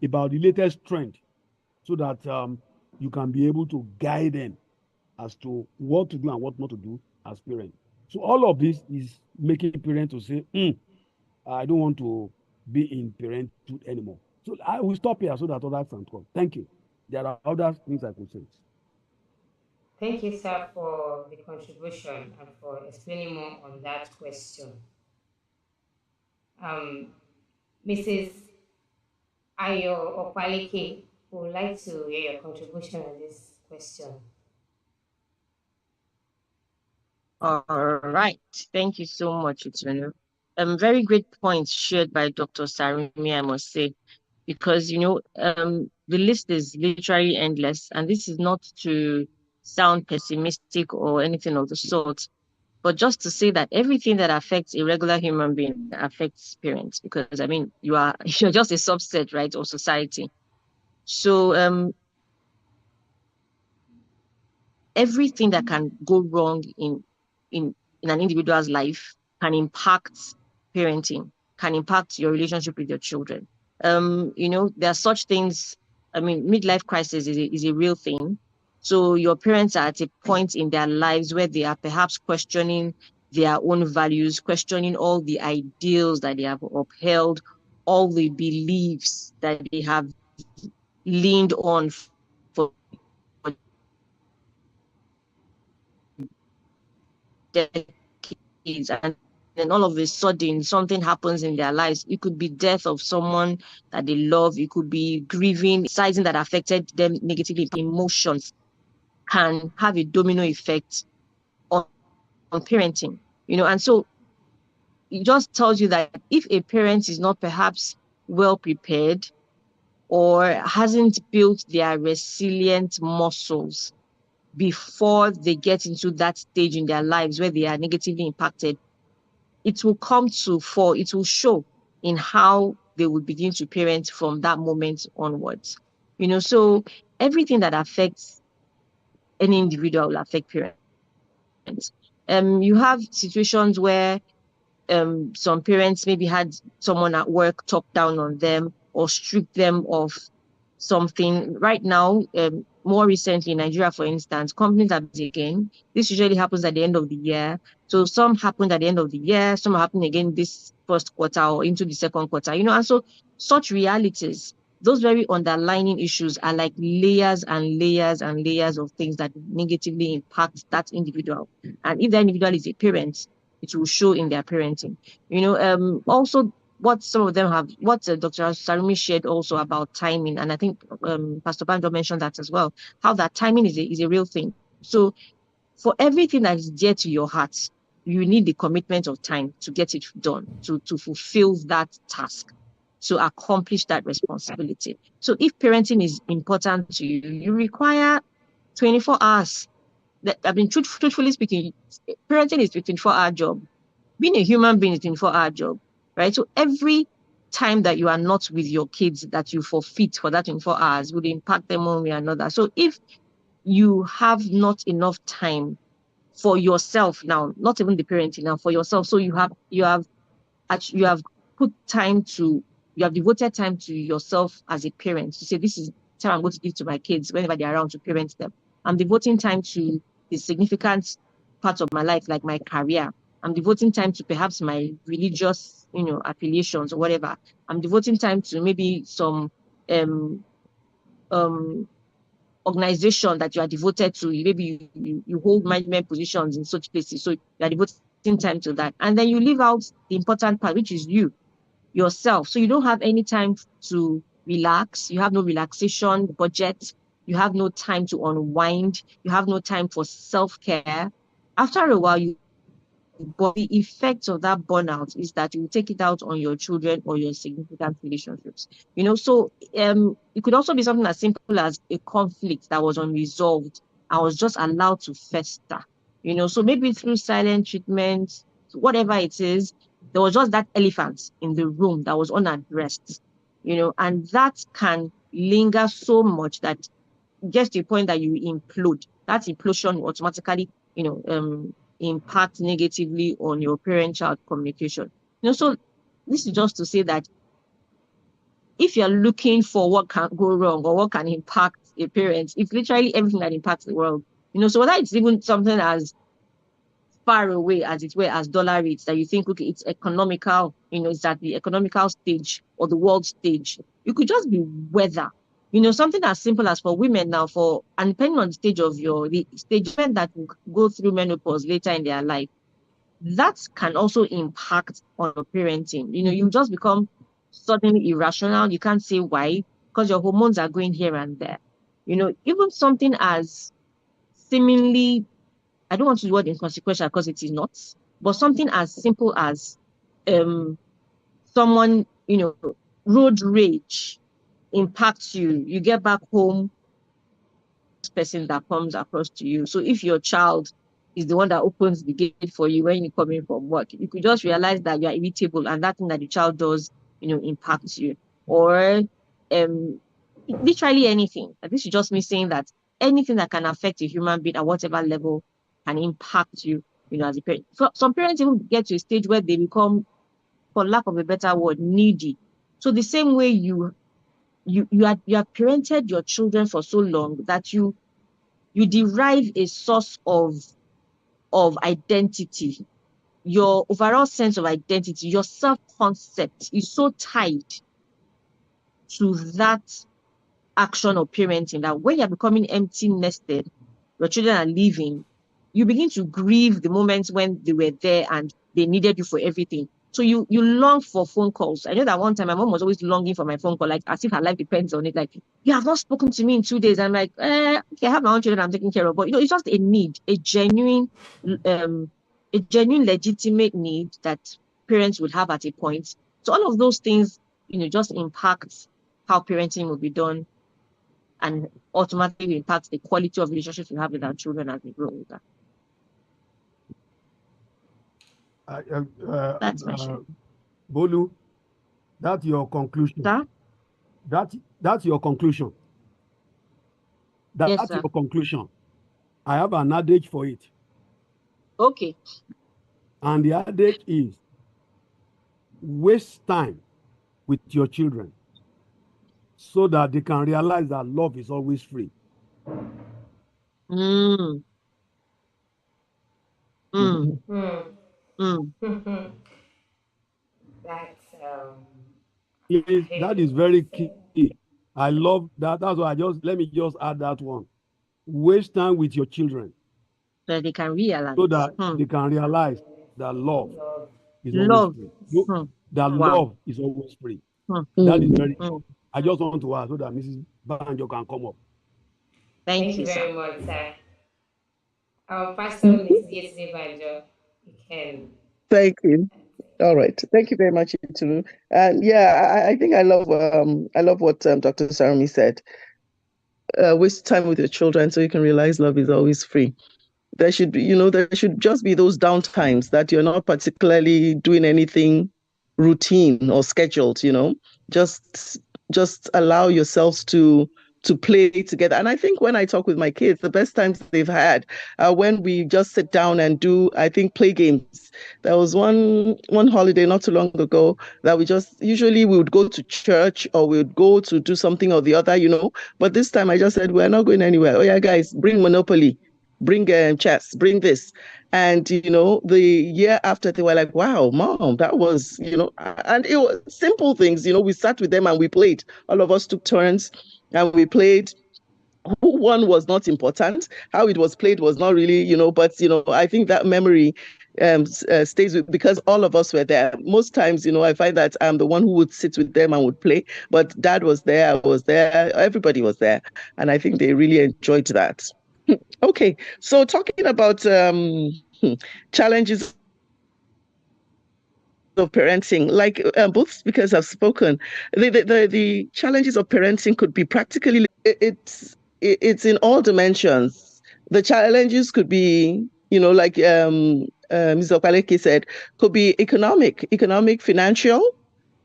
about the latest trend so that you can be able to guide them as to what to do and what not to do as parents. So all of this is making parents to say, I don't want to be in parenthood anymore. So I will stop here so that others can talk. Thank you. There are other things I could say. Thank you, sir, for the contribution and for explaining more on that question. Um, Mrs. Ayo Opaleke would like to hear your contribution on this question. All right. Thank you so much, Itunu. Very great points shared by Dr. Sarimi, I must say, because, the list is literally endless. And this is not to sound pessimistic or anything of the sort, but just to say that everything that affects a regular human being affects parents, because, you're just a subset, right, of society. So everything that can go wrong in an individual's life can impact parenting, can impact your relationship with your children. There are such things. Midlife crisis is a real thing. So your parents are at a point in their lives where they are perhaps questioning their own values, questioning all the ideals that they have upheld, all the beliefs that they have leaned on for decades, and then all of a sudden something happens in their lives. It could be death of someone that they love, it could be grieving, sizing that affected them negatively. Emotions can have a domino effect on parenting, and so it just tells you that if a parent is not perhaps well prepared or hasn't built their resilient muscles before they get into that stage in their lives where they are negatively impacted, it will come to fall. It will show in how they will begin to parent from that moment onwards. So everything that affects any individual will affect parents. You have situations where some parents maybe had someone at work talk down on them or strip them of something. Right now, more recently in Nigeria, for instance, companies are busy again. This usually happens at the end of the year. So some happened at the end of the year, some happen again this first quarter or into the second quarter, and so such realities, those very underlying issues are like layers and layers and layers of things that negatively impact that individual. And if the individual is a parent, it will show in their parenting. Also what some of them have, what Dr. Sarumi shared also about timing, and I think Pastor Banjo mentioned that as well, how that timing is a real thing. So for everything that is dear to your heart, you need the commitment of time to get it done, to fulfill that task. to accomplish that responsibility. So if parenting is important to you, you require 24 hours. I mean, truthfully speaking, parenting is a 24-hour job. Being a human being is a 24-hour job, right? So every time that you are not with your kids that you forfeit for that 24 hours would impact them one way or another. So if you have not enough time for yourself now, not even the parenting now, for yourself, so you have put time to, you have devoted time to yourself as a parent to say, this is time I'm going to give to my kids whenever they're around to parent them. I'm devoting time to the significant parts of my life, like my career. I'm devoting time to perhaps my religious, affiliations or whatever. I'm devoting time to maybe some organization that you are devoted to. Maybe you hold management positions in such places, so you are devoting time to that. And then you leave out the important part, which is yourself. So you don't have any time to relax. You have no relaxation budget. You have no time to unwind. You have no time for self-care. After a while, but the effect of that burnout is that you take it out on your children or your significant relationships. So it could also be something as simple as a conflict that was unresolved and was just allowed to fester. So maybe through silent treatment, whatever it is, there was just that elephant in the room that was unaddressed. And that can linger so much that gets to a point that you implode. That implosion will automatically, impact negatively on your parent-child communication. So this is just to say that if you're looking for what can go wrong or what can impact a parent, it's literally everything that impacts the world. So whether it's even something as far away as it were as dollar rates that you think, okay, it's economical, it's at the economical stage or the world stage. It could just be weather. Something as simple as for women now, and depending on the stage of the stage that will go through menopause later in their life, that can also impact on your parenting. You just become suddenly irrational. You can't say why, because your hormones are going here and there. Even something as seemingly, I don't want to use the word inconsequential because it is not, but something as simple as someone, road rage impacts you. You get back home, person that comes across to you. So if your child is the one that opens the gate for you when you're coming from work, you could just realize that you are irritable and that thing that the child does, impacts you. Or literally anything. This is just me saying that anything that can affect a human being at whatever level can impact you, as a parent. So some parents even get to a stage where they become, for lack of a better word, needy. So the same way you have parented your children for so long that you derive a source of identity. Your overall sense of identity, your self-concept is so tied to that action of parenting that when you're becoming empty nested, your children are leaving, you begin to grieve the moments when they were there and they needed you for everything. So you long for phone calls. I know that one time my mom was always longing for my phone call, like as if her life depends on it. Like, you have not spoken to me in 2 days. I'm like, okay, I have my own children I'm taking care of. But it's just a need, a genuine legitimate need that parents would have at a point. So all of those things, just impact how parenting will be done and ultimately impacts the quality of relationships we have with our children as they grow older. That's my share. Bolu, that's your conclusion. Sir? That's your conclusion. Yes, That's sir. your conclusion. I have an adage for it. Okay. And the adage is, waste time with your children so that they can realize that love is always free. Mm. Mm. Hmm. Mm. That's That is very key. I love that. That's why let me just add that one. Waste time with your children So they can realize. so that they can realize that love is always Love. free. That Wow. love is always free. That is very I just want to add so that Mrs. Banjo can come up. Thank you you, sir. very much, sir. Our pastor, Miss Banjo, you can. Thank you. All right. Thank you very much, Itunu. And yeah, I think I love what Dr. Sarami said. Waste time with your children so you can realize love is always free. There should be, there should just be those downtimes that you're not particularly doing anything routine or scheduled, just just allow yourselves to play together. And I think when I talk with my kids, the best times they've had are when we just sit down and do, I think, play games. There was one holiday not too long ago that we just usually we would go to church or we would go to do something or the other. But this time I just said, we're not going anywhere. Oh yeah, guys, bring Monopoly, bring chess, bring this. And the year after, they were like, wow, mom, that was, and it was simple things. We sat with them and we played. All of us took turns and we played. Who won was not important. How it was played was not really, but I think that memory stays with, because all of us were there. Most times, I find that I'm the one who would sit with them and would play, but dad was there, I was there, everybody was there. And I think they really enjoyed that. Okay, so talking about challenges of parenting, like both speakers have spoken, the challenges of parenting could be practically, it's in all dimensions. The challenges could be, like Ms. Okaleke said, could be economic, financial,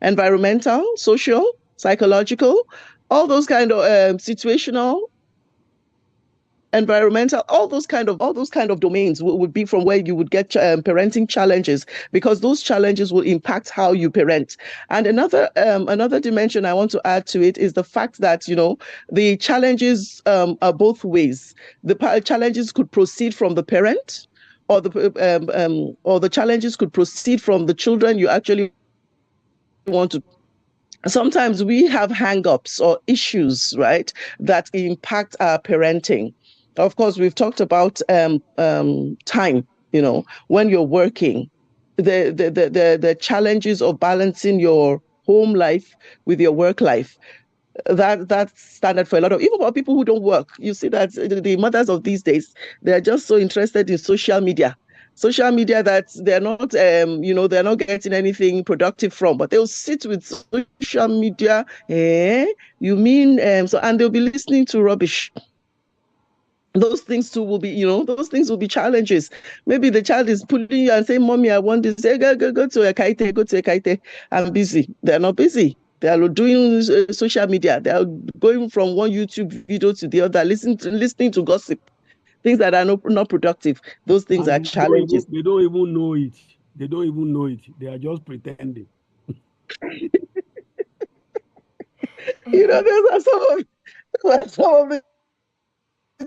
environmental, social, psychological, all those kind of situational, environmental, all those kind of domains would be from where you would get parenting challenges, because those challenges will impact how you parent. And another dimension I want to add to it is the fact that the challenges are both ways. The challenges could proceed from the parent, or the challenges could proceed from the children you actually want to. Sometimes we have hang-ups or issues, right, that impact our parenting. Of course, we've talked about time, when you're working, the challenges of balancing your home life with your work life. That's standard for a lot of, even for people who don't work. You see that the mothers of these days, they're just so interested in social media that they're not they're not getting anything productive from, but they'll sit with social media. You mean so, and they'll be listening to rubbish. Those things too will be, those things will be challenges. Maybe the child is pulling you and saying, mommy, I want this. Say, go to a kite, go to a kite. I'm busy. They're not busy. They are doing social media. They are going from one YouTube video to the other, listening to gossip, things that are not productive. Those things are challenges. They don't even know it. They don't even know it. They are just pretending. Those are some of the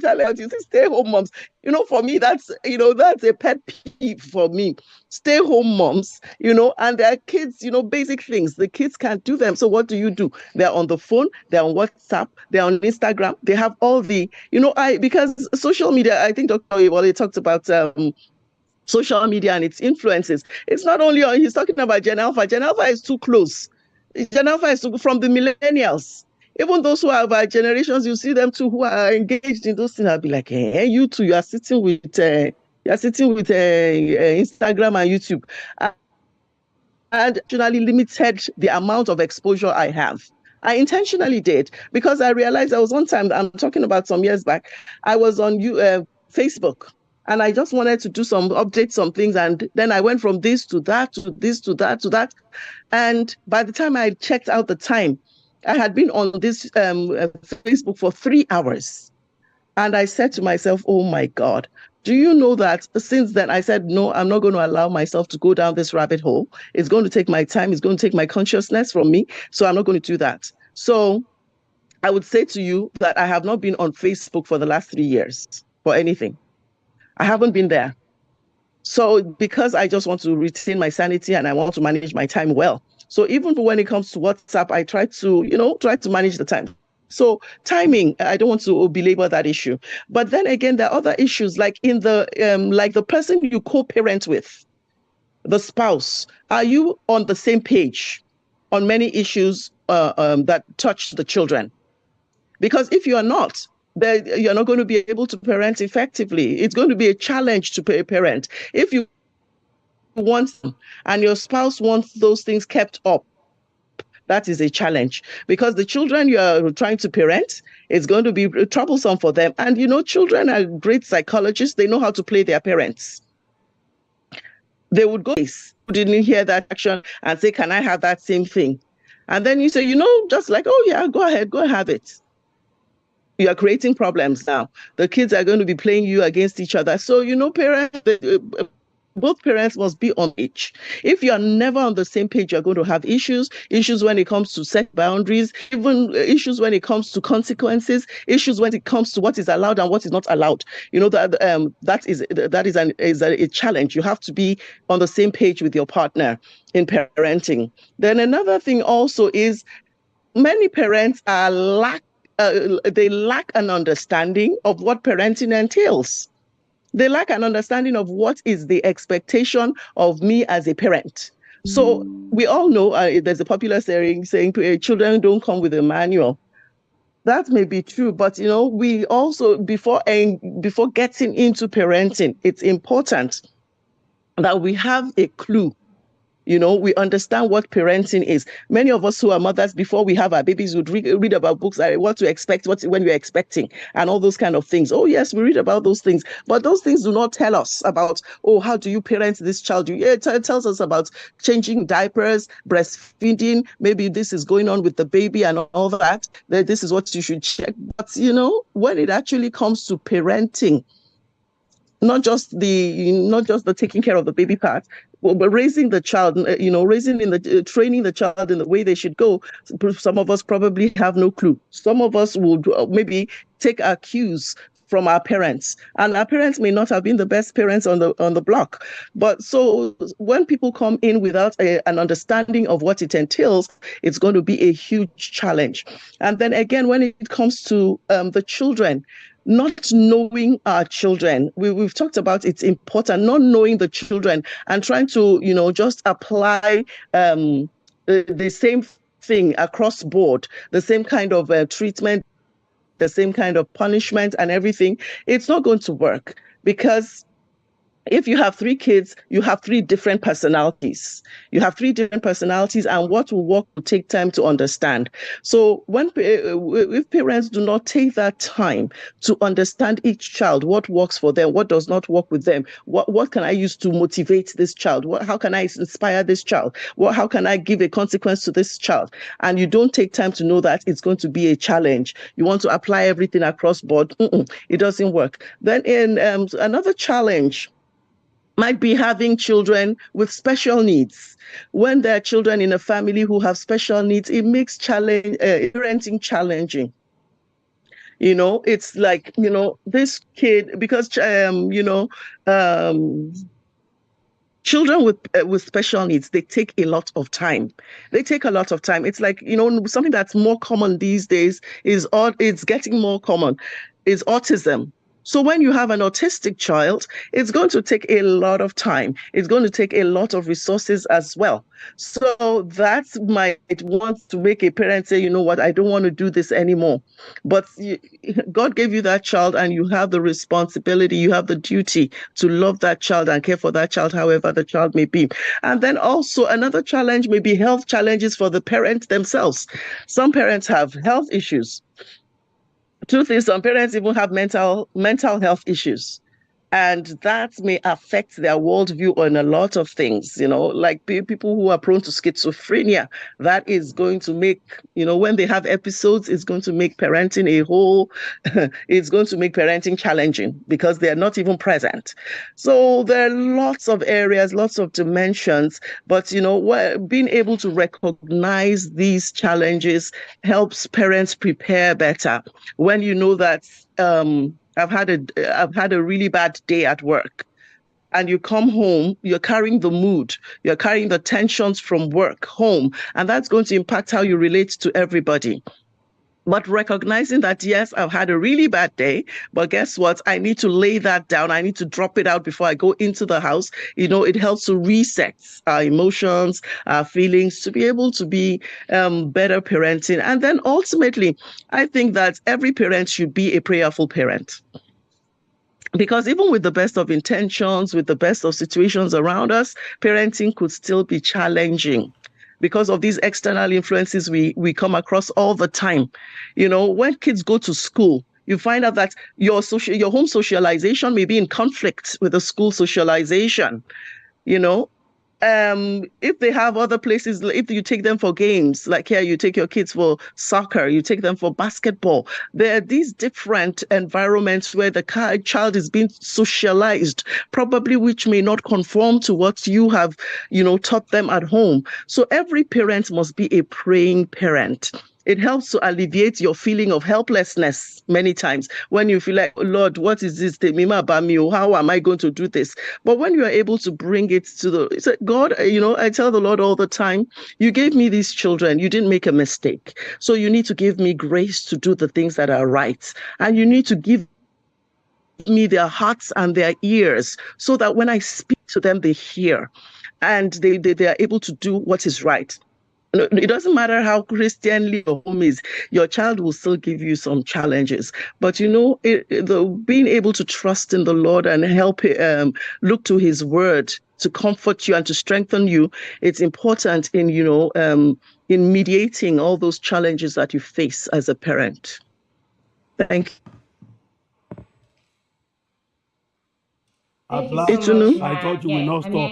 challenge. You see, stay home moms. For me, that's a pet peeve for me. Stay home moms, and their kids, basic things. The kids can't do them. So what do? They're on the phone, they're on WhatsApp, they're on Instagram, they have all the, because social media, I think Dr. Iwale talked about social media and its influences. It's not only he's talking about Gen Alpha. Gen Alpha is too close. Gen Alpha is from the millennials. Even those who are our generations, you see them too, who are engaged in those things. I'll be like, hey, you too, you are sitting with Instagram and YouTube. And actually limited the amount of exposure I have. I intentionally did, because I realized there was one time, I'm talking about some years back, I was on Facebook, and I just wanted to do update some things. And then I went from this to that, to this, to that, to that. And by the time I checked out the time, I had been on this Facebook for 3 hours. And I said to myself, oh my God, do you know that since then I said, no, I'm not going to allow myself to go down this rabbit hole. It's going to take my time. It's going to take my consciousness from me. So I'm not going to do that. So I would say to you that I have not been on Facebook for the last 3 years for anything. I haven't been there. So because I just want to retain my sanity and I want to manage my time well. So even when it comes to WhatsApp, I try to manage the time. So timing, I don't want to belabor that issue. But then again, there are other issues, like in the person you co-parent with, the spouse. Are you on the same page on many issues that touch the children? Because if you are not, then you're not going to be able to parent effectively. It's going to be a challenge to parent. If you want and your spouse wants those things kept up, that is a challenge, because the children you are trying to parent, it's going to be troublesome for them. And children are great psychologists. They know how to play their parents. They would go, didn't hear that action, and say, can I have that same thing? And then you say, just like, oh yeah, go ahead, go have it. You are creating problems now. The kids are going to be playing you against each other. So, parents, both parents must be on page. If you are never on the same page, you're going to have issues when it comes to set boundaries, even issues when it comes to consequences, issues when it comes to what is allowed and what is not allowed. That is a challenge. You have to be on the same page with your partner in parenting. Then another thing also is many parents lack an understanding of what parenting entails. They lack an understanding of what is the expectation of me as a parent. So we all know there's a popular saying children don't come with a manual. That may be true, but we also, before getting into parenting, it's important that we have a clue. We understand what parenting is. Many of us who are mothers, before we have our babies, would read about books, what to expect, when you're expecting, and all those kind of things. Oh, yes, we read about those things. But those things do not tell us about, how do you parent this child? It tells us about changing diapers, breastfeeding. Maybe this is going on with the baby and all that. This is what you should check. But, when it actually comes to parenting, not just the taking care of the baby part, but raising the child, training the child in the way they should go. Some of us probably have no clue. Some of us would maybe take our cues from our parents, and our parents may not have been the best parents on the block. But so when people come in without an understanding of what it entails, it's going to be a huge challenge. And then again, when it comes to the children, not knowing our children, we've talked about it's important, not knowing the children and trying to, just apply the same thing across board, the same kind of treatment, the same kind of punishment and everything. It's not going to work, because if you have 3 kids, you have 3 different personalities. You have 3 different personalities, and what will work will take time to understand. So if parents do not take that time to understand each child, what works for them, what does not work with them, what can I use to motivate this child, how can I inspire this child, how can I give a consequence to this child, and you don't take time to know that, it's going to be a challenge. You want to apply everything across board. It doesn't work. Then another challenge might be having children with special needs. When there are children in a family who have special needs, it makes parenting challenging. It's like, this kid, because, children with special needs, they take a lot of time. It's like, something that's more common these days it's getting more common, is autism. So when you have an autistic child, it's going to take a lot of time. It's going to take a lot of resources as well. So that might want to make a parent say, you know what, I don't want to do this anymore. But God gave you that child, and you have the responsibility, you have the duty to love that child and care for that child, however the child may be. And then also another challenge may be health challenges for the parents themselves. Some parents have health issues. Truth is, some parents even have mental health issues, and that may affect their worldview on a lot of things, like people who are prone to schizophrenia. That is going to make, when they have episodes, it's going to make parenting it's going to make parenting challenging, because they're not even present. So there are lots of areas, lots of dimensions, but, being able to recognize these challenges helps parents prepare better. When you know that, I've had a really bad day at work, and you come home, you're carrying the mood, you're carrying the tensions from work home, and that's going to impact how you relate to everybody. But recognizing that, yes, I've had a really bad day, but guess what? I need to lay that down. I need to drop it out before I go into the house. It helps to reset our emotions, our feelings, to be able to be better parenting. And then ultimately, I think that every parent should be a prayerful parent. Because even with the best of intentions, with the best of situations around us, parenting could still be challenging because of these external influences we come across all the time. When kids go to school, you find out that your home socialization may be in conflict with the school socialization. you know if they have other places, if you take them for games, like here you take your kids for soccer, you take them for basketball, there are these different environments where the child is being socialized, probably which may not conform to what you have taught them at home. So every parent must be a praying parent. It helps to alleviate your feeling of helplessness many times when you feel like, oh, Lord, what is this? How am I going to do this? But when you are able to bring it to God, I tell the Lord all the time, you gave me these children, you didn't make a mistake. So you need to give me grace to do the things that are right. And you need to give me their hearts and their ears so that when I speak to them, they hear and they are able to do what is right. It doesn't matter how Christianly your home is, your child will still give you some challenges. But being able to trust in the Lord and help look to His word to comfort you and to strengthen you, it's important in mediating all those challenges that you face as a parent. Thank you. Thank you so much, I thought you will not stop.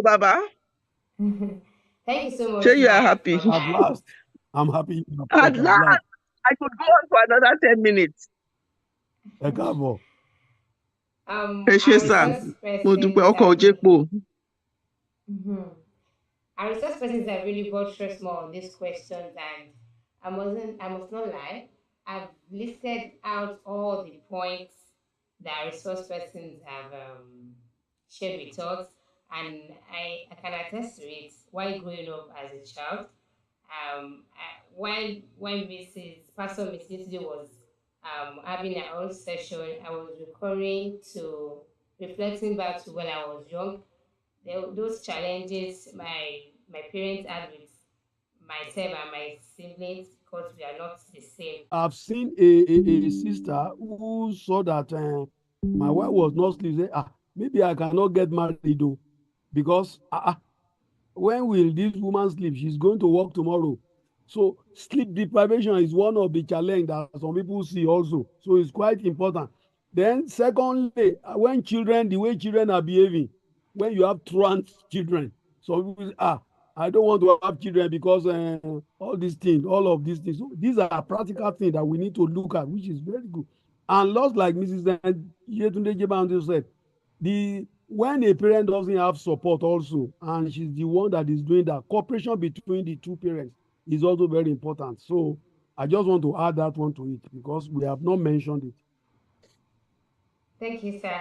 Baba, Thank you so sure much, you are Ma, happy. for At that. last, I'm happy. At last, I could go on for another 10 minutes. Our resource persons are really, Mhm. Our resource persons have really buttressed more on these questions, and I must not lie. I've listed out all the points that resource persons have shared with us, and I can attest to it. While growing up as a child, when Pastor Mrs. Yetunde was having her own session, I was recurring to reflecting back to when I was young. Those challenges my parents had with myself and my siblings, because we are not the same. I've seen a sister who saw that my wife was not sleeping. Say, maybe I cannot get married though, because when will this woman sleep? She's going to work tomorrow. So sleep deprivation is one of the challenge that some people see also. So it's quite important. Then secondly, when the way children are behaving, when you have truant children, so people say, I don't want to have children because all of these things. So these are practical things that we need to look at, which is very good. And lots like Mrs. Yetunde Jebande said, when a parent doesn't have support also, and she's the one that is doing that, cooperation between the two parents is also very important. So I just want to add that one to it because we have not mentioned it. Thank you, sir.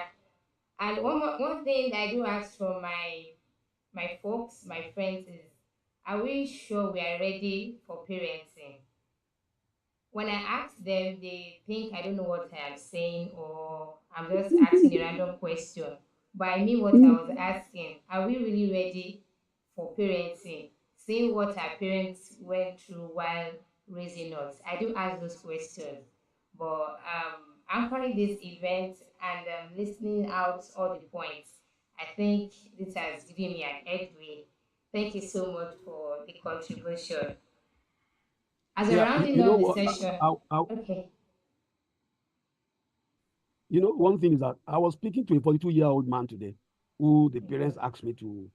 And one thing I do ask from my folks, my friends is, are we sure we are ready for parenting? When I ask them, they think I don't know what I am saying, or I'm just asking a random question. But I mean what I was asking. Are we really ready for parenting? Seeing what our parents went through while raising us. I do ask those questions. But anchoring this event and listening out all the points, I think this has given me an headway. Thank you so much for the contribution. As a Yeah, rounding you know up the what? session, okay. One thing is that I was speaking to a 42-year-old man today, who the parents asked me to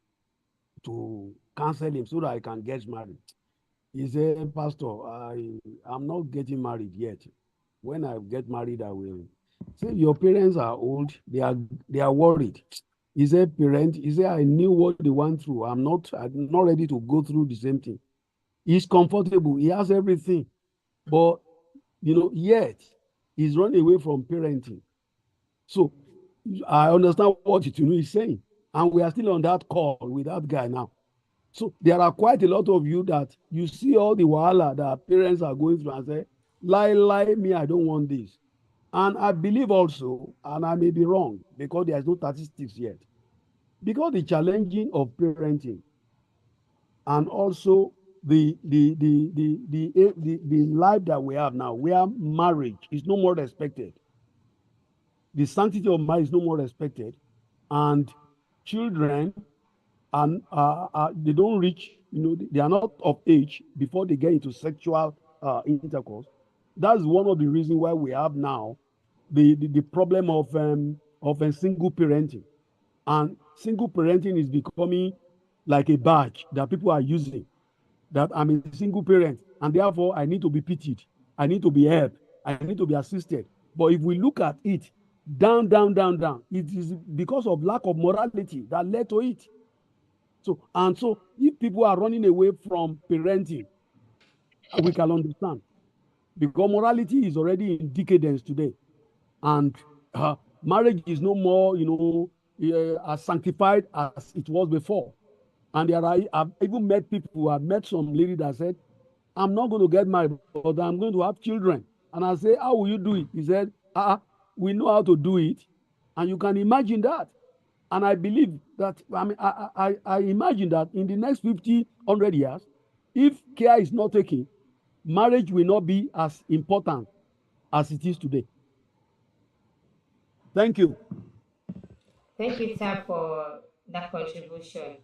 cancel him so that I can get married. He said, Pastor, I'm not getting married yet. When I get married, I will. Say, your parents are old. They are worried. He said, I knew what they went through. I'm not ready to go through the same thing. He's comfortable. He has everything. But, yet he's running away from parenting. So I understand what Itunu is saying. And we are still on that call with that guy now. So there are quite a lot of you that you see all the wahala that parents are going through and say, lie, me, I don't want this. And I believe also, and I may be wrong because there's no statistics yet, because the challenging of parenting and also the life that we have now, where marriage is no more respected, the sanctity of marriage is no more respected, and children they don't reach, they are not of age before they get into sexual intercourse. That's one of the reasons why we have now the problem of single parenting. And single parenting is becoming like a badge that people are using, that I'm a single parent and therefore I need to be pitied, I need to be helped, I need to be assisted. But if we look at it down, it is because of lack of morality that led to it. So if people are running away from parenting, we can understand, because morality is already in decadence today, and marriage is no more, as sanctified as it was before. And I've even met people, I've met some lady that said, I'm not going to get married, but I'm going to have children. And I say, how will you do it? He said, we know how to do it. And you can imagine that. And I believe that, I imagine that in the next 50, 100 years, if care is not taken, marriage will not be as important as it is today. Thank you. Thank you, Tab, for that contribution.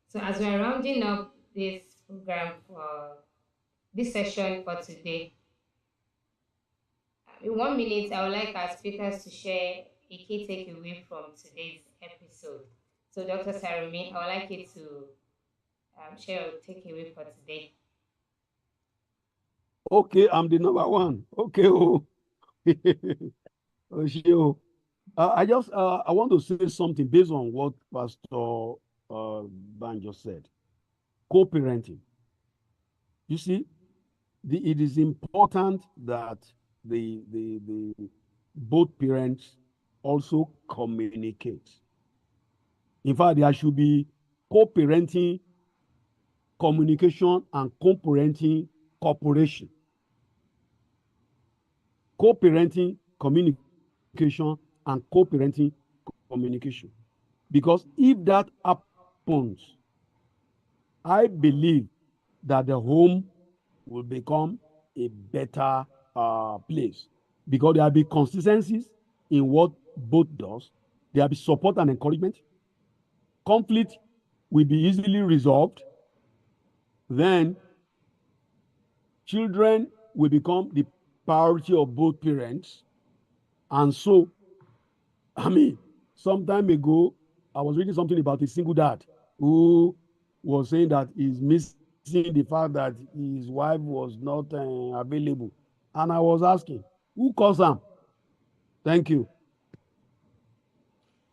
So, as we're rounding up this program for this session for today, in 1 minute, I would like our speakers to share a key takeaway from today's episode. So, Dr. Sarumi, I would like you to share your takeaway for today. Okay, I'm the number one. Okay. I want to say something based on what Pastor Ban just said. Co-parenting. You see, it is important that the both parents also communicate. In fact, there should be co-parenting, communication, and co-parenting cooperation. Co-parenting, communication, and co-parenting communication. Because if that happens, I believe that the home will become a better place, because there will be consistencies in what both does. There will be support and encouragement. Conflict will be easily resolved. Then children will become the priority of both parents. And so, some time ago, I was reading something about a single dad who was saying that he's missing the fact that his wife was not available. And I was asking, who caused him? Thank you.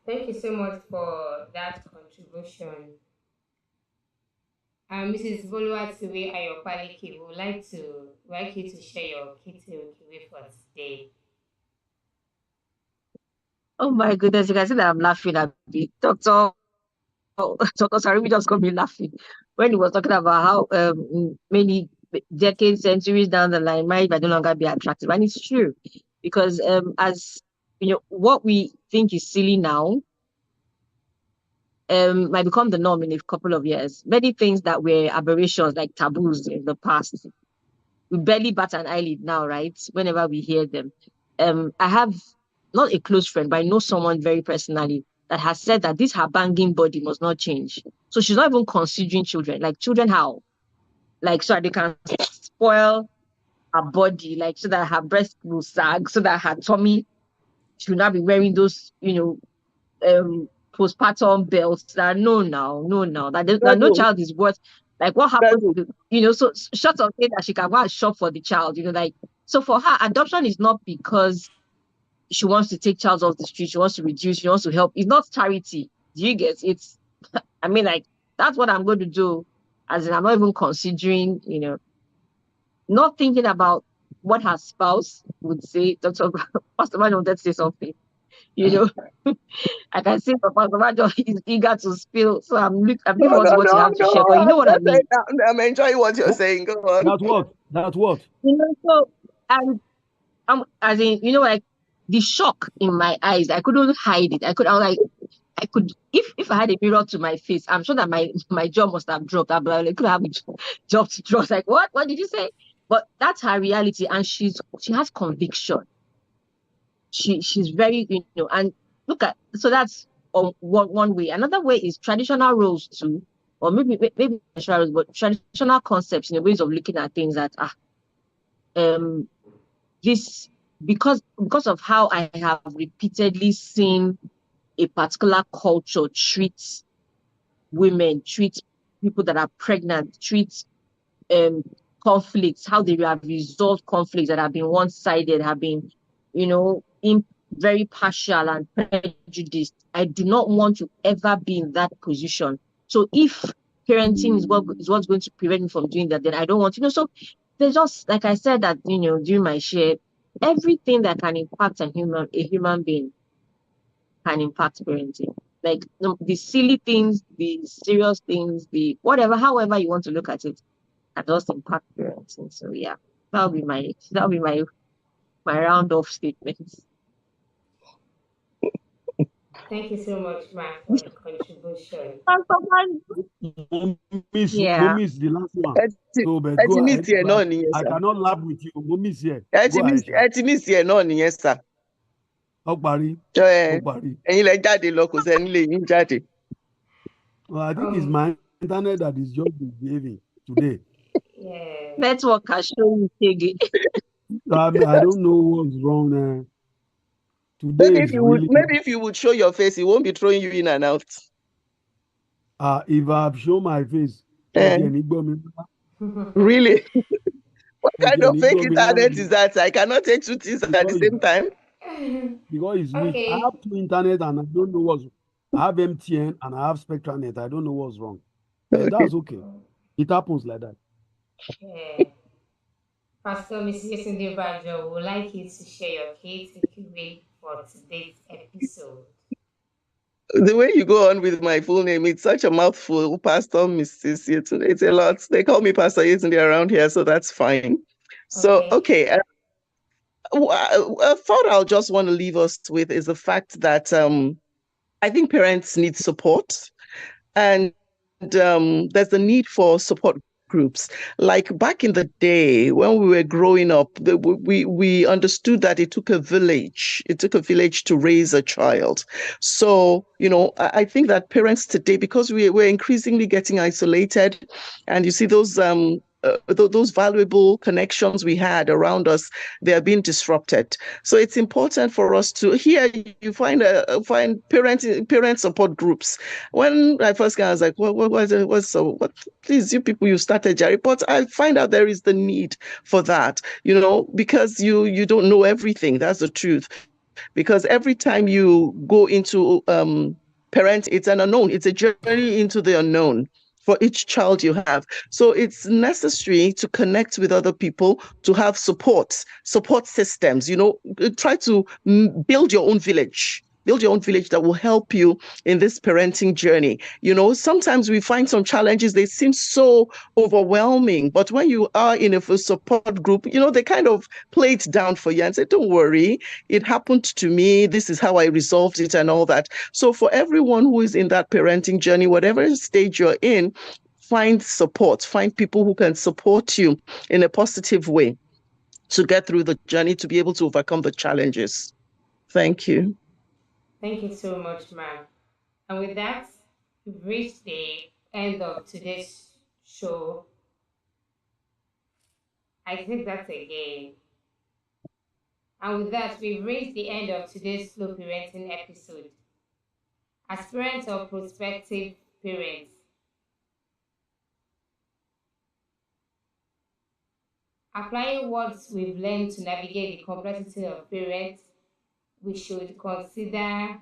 Thank you so much for that contribution. Mrs. Boluwatiwe Ayopaliki would like you to share your key takeaway for today. Oh my goodness, you can see that I'm laughing a bit. Dr. Sarimi just got me laughing when he was talking about how many decades, centuries down the line, marriage might no longer be attractive. And it's true, because as you know, what we think is silly now might become the norm in a couple of years. Many things that were aberrations, like taboos in the past, we barely bat an eyelid now, right? Whenever we hear them. I have not a close friend, but I know someone very personally that has said that this her banging body must not change. So she's not even considering children. Like, children how? Like, so that they can spoil her body, like so that her breast will sag, so that her tummy should not be wearing those, postpartum belts. That no, that no child is worth. Like, what happens to, so short of saying that she can go and shop for the child, like, so for her, adoption is not because she wants to take child off the street, she wants to reduce, she wants to help. It's not charity. Do you get it? It's like, that's what I'm going to do. As in, I'm not even considering, not thinking about what her spouse would say. Dr. Pastor Man wanted to say something. I can see Pastor Man is eager to spill. So I'm looking forward to what you have to share. But you know what I mean? I'm enjoying what you're saying. Go on. That's what. So I'm as in, like, the shock in my eyes, I couldn't hide it. I was like, I could, if I had a mirror to my face, I'm sure that my jaw must have dropped. I could have dropped. Like, what did you say? But that's her reality, and she has conviction. She's very, and look at, so that's one way. Another way is traditional roles too, or maybe traditional roles, but traditional concepts, ways of looking at things that this, because of how I have repeatedly seen a particular culture treat women, treat people that are pregnant, treat conflicts, how they have resolved conflicts that have been one-sided, have been, very partial and prejudiced. I do not want to ever be in that position. So if parenting is what's going to prevent me from doing that, then I don't want to. So there's just, like I said that, during my share, everything that can impact a human being can impact parenting. Like the silly things, the serious things, the whatever, however you want to look at it, can just impact parenting. So yeah, that'll be my round off statements. Thank you so much, Mark, for the contribution. Yeah. Mommy's the last one. So, but go ahead. I cannot laugh with you. Mommy's here. Go ahead. Sir. Okbari. Ẹ̀yin lẹ jáde lọ, kò sẹ́ni lè yín jáde. Well, I think it's my internet that is just behaving today. Yeah. Network has shown you. I don't know what's wrong there. Today Maybe if you would show your face, he won't be throwing you in and out. If I've shown my face, really? What kind of fake internet is that? I cannot take two things at the same time. Because it's weak. I have two internet and I don't know what's. I have MTN and I have SpectraNet. I don't know what's wrong. But that's okay. It happens like that. Yeah. Pastor Mrs. Yetunde Banjo would like you to share your takeaway for today's episode. The way you go on with my full name, it's such a mouthful, Pastor Mrs. Yetunde. It's a lot. They call me Pastor Yetunde around here, so that's fine. So, okay. A thought I'll just want to leave us with is the fact that I think parents need support, and there's the need for support groups. Like back in the day when we were growing up, we understood that it took a village. It took a village to raise a child. So, I think that parents today, because we're increasingly getting isolated, and you see those valuable connections we had around us, they are being disrupted. So it's important for us to, here you find parent support groups. When I first got, I was like, what please, you people, you started Jerry, but I find out there is the need for that, because you don't know everything. That's the truth. Because every time you go into parent, it's an unknown. It's a journey into the unknown for each child you have. So it's necessary to connect with other people, to have support systems, try to build your own village. Build your own village that will help you in this parenting journey. Sometimes we find some challenges, they seem so overwhelming, but when you are in a support group, they kind of play it down for you and say, don't worry, it happened to me, this is how I resolved it and all that. So for everyone who is in that parenting journey, whatever stage you're in, find support, find people who can support you in a positive way to get through the journey, to be able to overcome the challenges. Thank you. Thank you so much, ma'am. And with that, we've reached the end of today's show. I think that's again. And with that, we've reached the end of today's slow parenting episode. As parents or prospective parents, applying what we've learned to navigate the complexity of parents, we should consider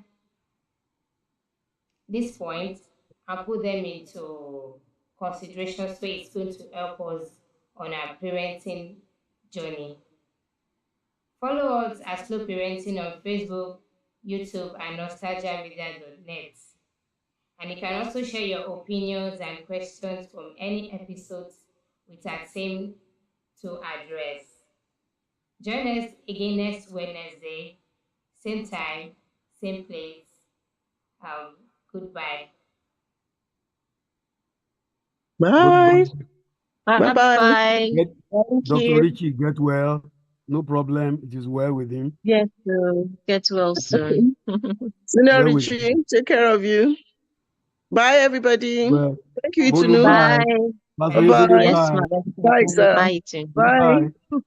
these points and put them into consideration, so it's going to help us on our parenting journey. Follow us at Slow Parenting on Facebook, YouTube, and nostalgiamedia.net. And you can also share your opinions and questions from any episodes with our team to address. Join us again next Wednesday, same time, same place. Goodbye. Bye. Goodbye. Bye-bye. Get, Thank Dr. you. Richie, get well. No problem. It is well with him. Yes, get well soon. Senior Well with Richie, take care of you. Bye, everybody. well. Thank you, Bolu, Itunu. bye. Bye. Pastor Bye-bye. Yezide, Yes, bye. madam. Bye, sir. Bye, too. Bye. Bye.